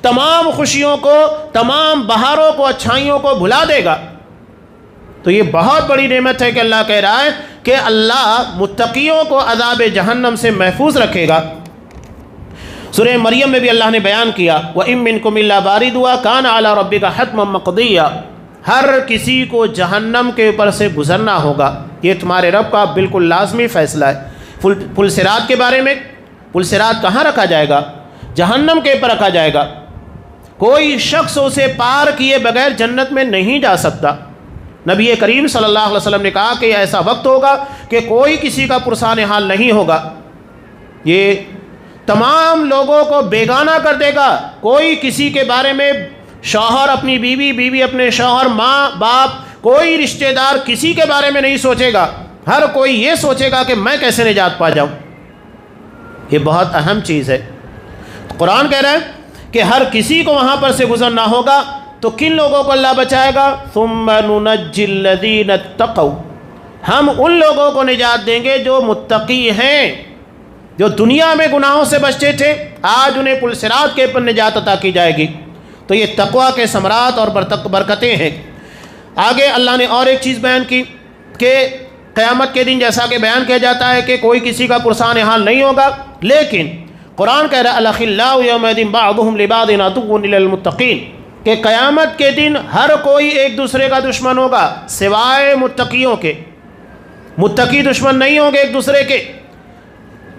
تمام خوشیوں کو، تمام بہاروں کو، اچھائیوں کو بھلا دے گا۔ تو یہ بہت بڑی نعمت ہے کہ اللہ کہہ رہا ہے کہ اللہ متقیوں کو عذاب جہنم سے محفوظ رکھے گا۔ سورہ مریم میں بھی اللہ نے بیان کیا وَإِن مِّنكُمْ إِلَّا وَارِدُهَا كَانَ عَلَىٰ رَبِّكَ حَتْمًا مَّقْضِيًّا، ہر کسی کو جہنم کے اوپر سے گزرنا ہوگا، یہ تمہارے رب کا بالکل لازمی فیصلہ ہے۔ پل صراط کے بارے میں، پل صراط کہاں رکھا جائے گا؟ جہنم کے اوپر رکھا جائے گا، کوئی شخص اسے پار کیے بغیر جنت میں نہیں جا سکتا۔ نبی کریم صلی اللہ علیہ وسلم نے کہا کہ ایسا وقت ہوگا کہ کوئی کسی کا پرسان حال نہیں ہوگا، یہ تمام لوگوں کو بیگانہ کر دے گا۔ کوئی کسی کے بارے میں، شوہر اپنی بیوی، بیوی اپنے شوہر، ماں باپ، کوئی رشتہ دار کسی کے بارے میں نہیں سوچے گا، ہر کوئی یہ سوچے گا کہ میں کیسے نجات پا جاؤں۔ یہ بہت اہم چیز ہے۔ قرآن کہہ رہا ہے کہ ہر کسی کو وہاں پر سے گزرنا ہوگا، تو کن لوگوں کو اللہ بچائے گا؟ ثُمَّ نُنَجِّي الَّذِينَ اتَّقَوْا، ہم ان لوگوں کو نجات دیں گے جو متقی ہیں، جو دنیا میں گناہوں سے بچتے تھے، آج انہیں پل صراط کے پر نجات عطا کی جائے گی۔ تو یہ تقویٰ کے ثمرات اور برکتیں ہیں۔ آگے اللہ نے اور ایک چیز بیان کی کہ قیامت کے دن جیسا کہ بیان کیا جاتا ہے کہ کوئی کسی کا پرسان حال نہیں ہوگا، لیکن قرآن کہہ رہا ہے الْأَخِلَّاءُ يَوْمَئِذٍ بَعْضُهُمْ لِبَعْضٍ عَدُوٌّ إِلَّا الْمُتَّقِينَ، کہ قیامت کے دن ہر کوئی ایک دوسرے کا دشمن ہوگا سوائے متقیوں کے۔ متقی دشمن نہیں ہوں گے ایک دوسرے کے،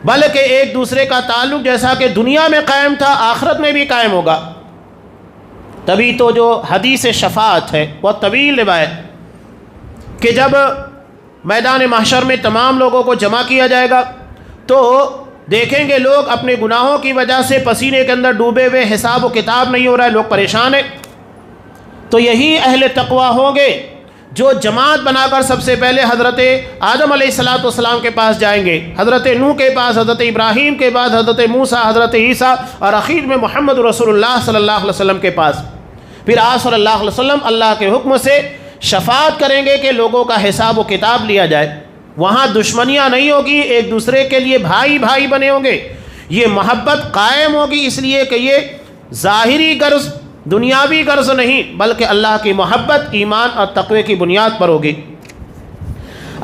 بلکہ ایک دوسرے کا تعلق جیسا کہ دنیا میں قائم تھا آخرت میں بھی قائم ہوگا۔ تبھی تو جو حدیث شفاعت ہے بہت طویل روایت کہ جب میدان محشر میں تمام لوگوں کو جمع کیا جائے گا تو دیکھیں گے لوگ اپنے گناہوں کی وجہ سے پسینے کے اندر ڈوبے ہوئے، حساب و کتاب نہیں ہو رہا ہے، لوگ پریشان ہیں۔ تو یہی اہل تقویٰ ہوں گے جو جماعت بنا کر سب سے پہلے حضرت آدم علیہ السلام کے پاس جائیں گے، حضرت نوح کے پاس، حضرت ابراہیم کے بعد حضرت موسیٰ، حضرت عیسیٰ، اور اخیر میں محمد رسول اللہ صلی اللہ علیہ وسلم کے پاس۔ پھر آپ صلی اللہ علیہ وسلم اللہ کے حکم سے شفاعت کریں گے کہ لوگوں کا حساب و کتاب لیا جائے۔ وہاں دشمنیاں نہیں ہوگی، ایک دوسرے کے لیے بھائی بھائی بنے ہوں گے، یہ محبت قائم ہوگی، اس لیے کہ یہ ظاہری غرض، دنیاوی غرض نہیں، بلکہ اللہ کی محبت، ایمان اور تقوی کی بنیاد پر ہوگی۔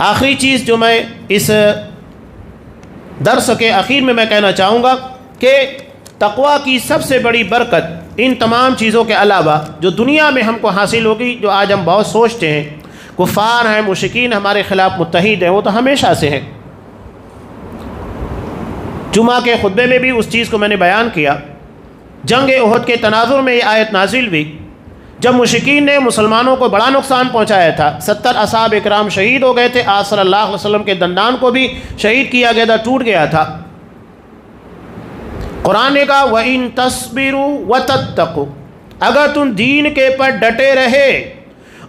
آخری چیز جو میں اس درس کے اخیر میں کہنا چاہوں گا کہ تقوی کی سب سے بڑی برکت ان تمام چیزوں کے علاوہ جو دنیا میں ہم کو حاصل ہوگی، جو آج ہم بہت سوچتے ہیں، کفار ہیں، مشرکین ہمارے خلاف متحد ہیں، وہ تو ہمیشہ سے ہیں۔ جمعہ کے خطبے میں بھی اس چیز کو میں نے بیان کیا۔ جنگ احد کے تناظر میں یہ آیت نازل ہوئی جب مشرکین نے مسلمانوں کو بڑا نقصان پہنچایا تھا، 70 اصحاب اکرام شہید ہو گئے تھے، آپ صلی اللہ علیہ وسلم کے دندان کو بھی شہید کیا گیا تھا، ٹوٹ گیا تھا۔ قرآن نے کہا وَإِن تَصْبِرُوا وَتَتَّقُوا، اگر تم دین کے پر ڈٹے رہے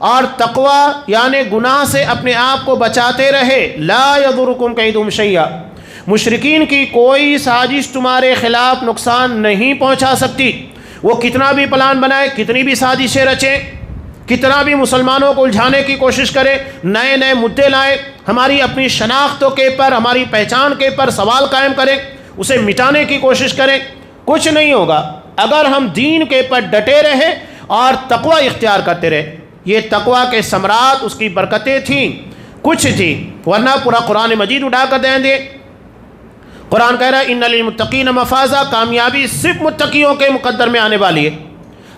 اور تقوی یعنی گناہ سے اپنے آپ کو بچاتے رہے، لا يَضُرُّكُمْ كَيْدُهُمْ شَيْئًا، مشرکین کی کوئی سازش تمہارے خلاف نقصان نہیں پہنچا سکتی۔ وہ کتنا بھی پلان بنائے، کتنی بھی سازشیں رچیں، کتنا بھی مسلمانوں کو الجھانے کی کوشش کرے، نئے نئے مدعے لائیں، ہماری اپنی شناختوں کے پر، ہماری پہچان کے پر سوال قائم کریں، اسے مٹانے کی کوشش کریں، کچھ نہیں ہوگا اگر ہم دین کے پر ڈٹے رہے اور تقوی اختیار کرتے رہے۔ یہ تقوی کے ثمرات، اس کی برکتیں تھیں، کچھ تھی، ورنہ پورا قرآن مجید اٹھا کر دیں دے۔ قرآن کہہ رہا ہے ان للمتقین مفازا، کامیابی صرف متقیوں کے مقدر میں آنے والی ہے۔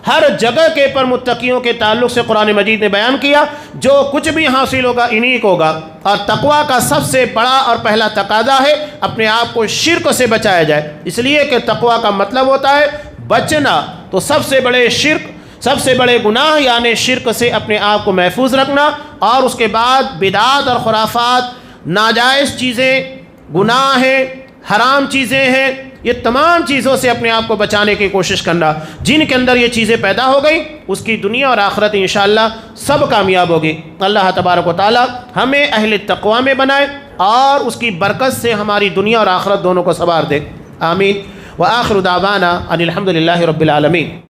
ہر جگہ کے پر متقیوں کے تعلق سے قرآن مجید نے بیان کیا، جو کچھ بھی حاصل ہوگا انہی کو ہوگا۔ اور تقوی کا سب سے بڑا اور پہلا تقاضا ہے اپنے آپ کو شرک سے بچایا جائے، اس لیے کہ تقوی کا مطلب ہوتا ہے بچنا، تو سب سے بڑے شرک، سب سے بڑے گناہ یعنی شرک سے اپنے آپ کو محفوظ رکھنا، اور اس کے بعد بدعات اور خرافات، ناجائز چیزیں، گناہ ہیں، حرام چیزیں ہیں، یہ تمام چیزوں سے اپنے آپ کو بچانے کی کوشش کرنا۔ جن کے اندر یہ چیزیں پیدا ہو گئی اس کی دنیا اور آخرت انشاءاللہ سب کامیاب ہوگی۔ اللہ تبارک و تعالی ہمیں اہل تقوی میں بنائے اور اس کی برکت سے ہماری دنیا اور آخرت دونوں کو سنوار دے، آمین۔ وآخر دعوانا ان الحمد للہ رب العالمین۔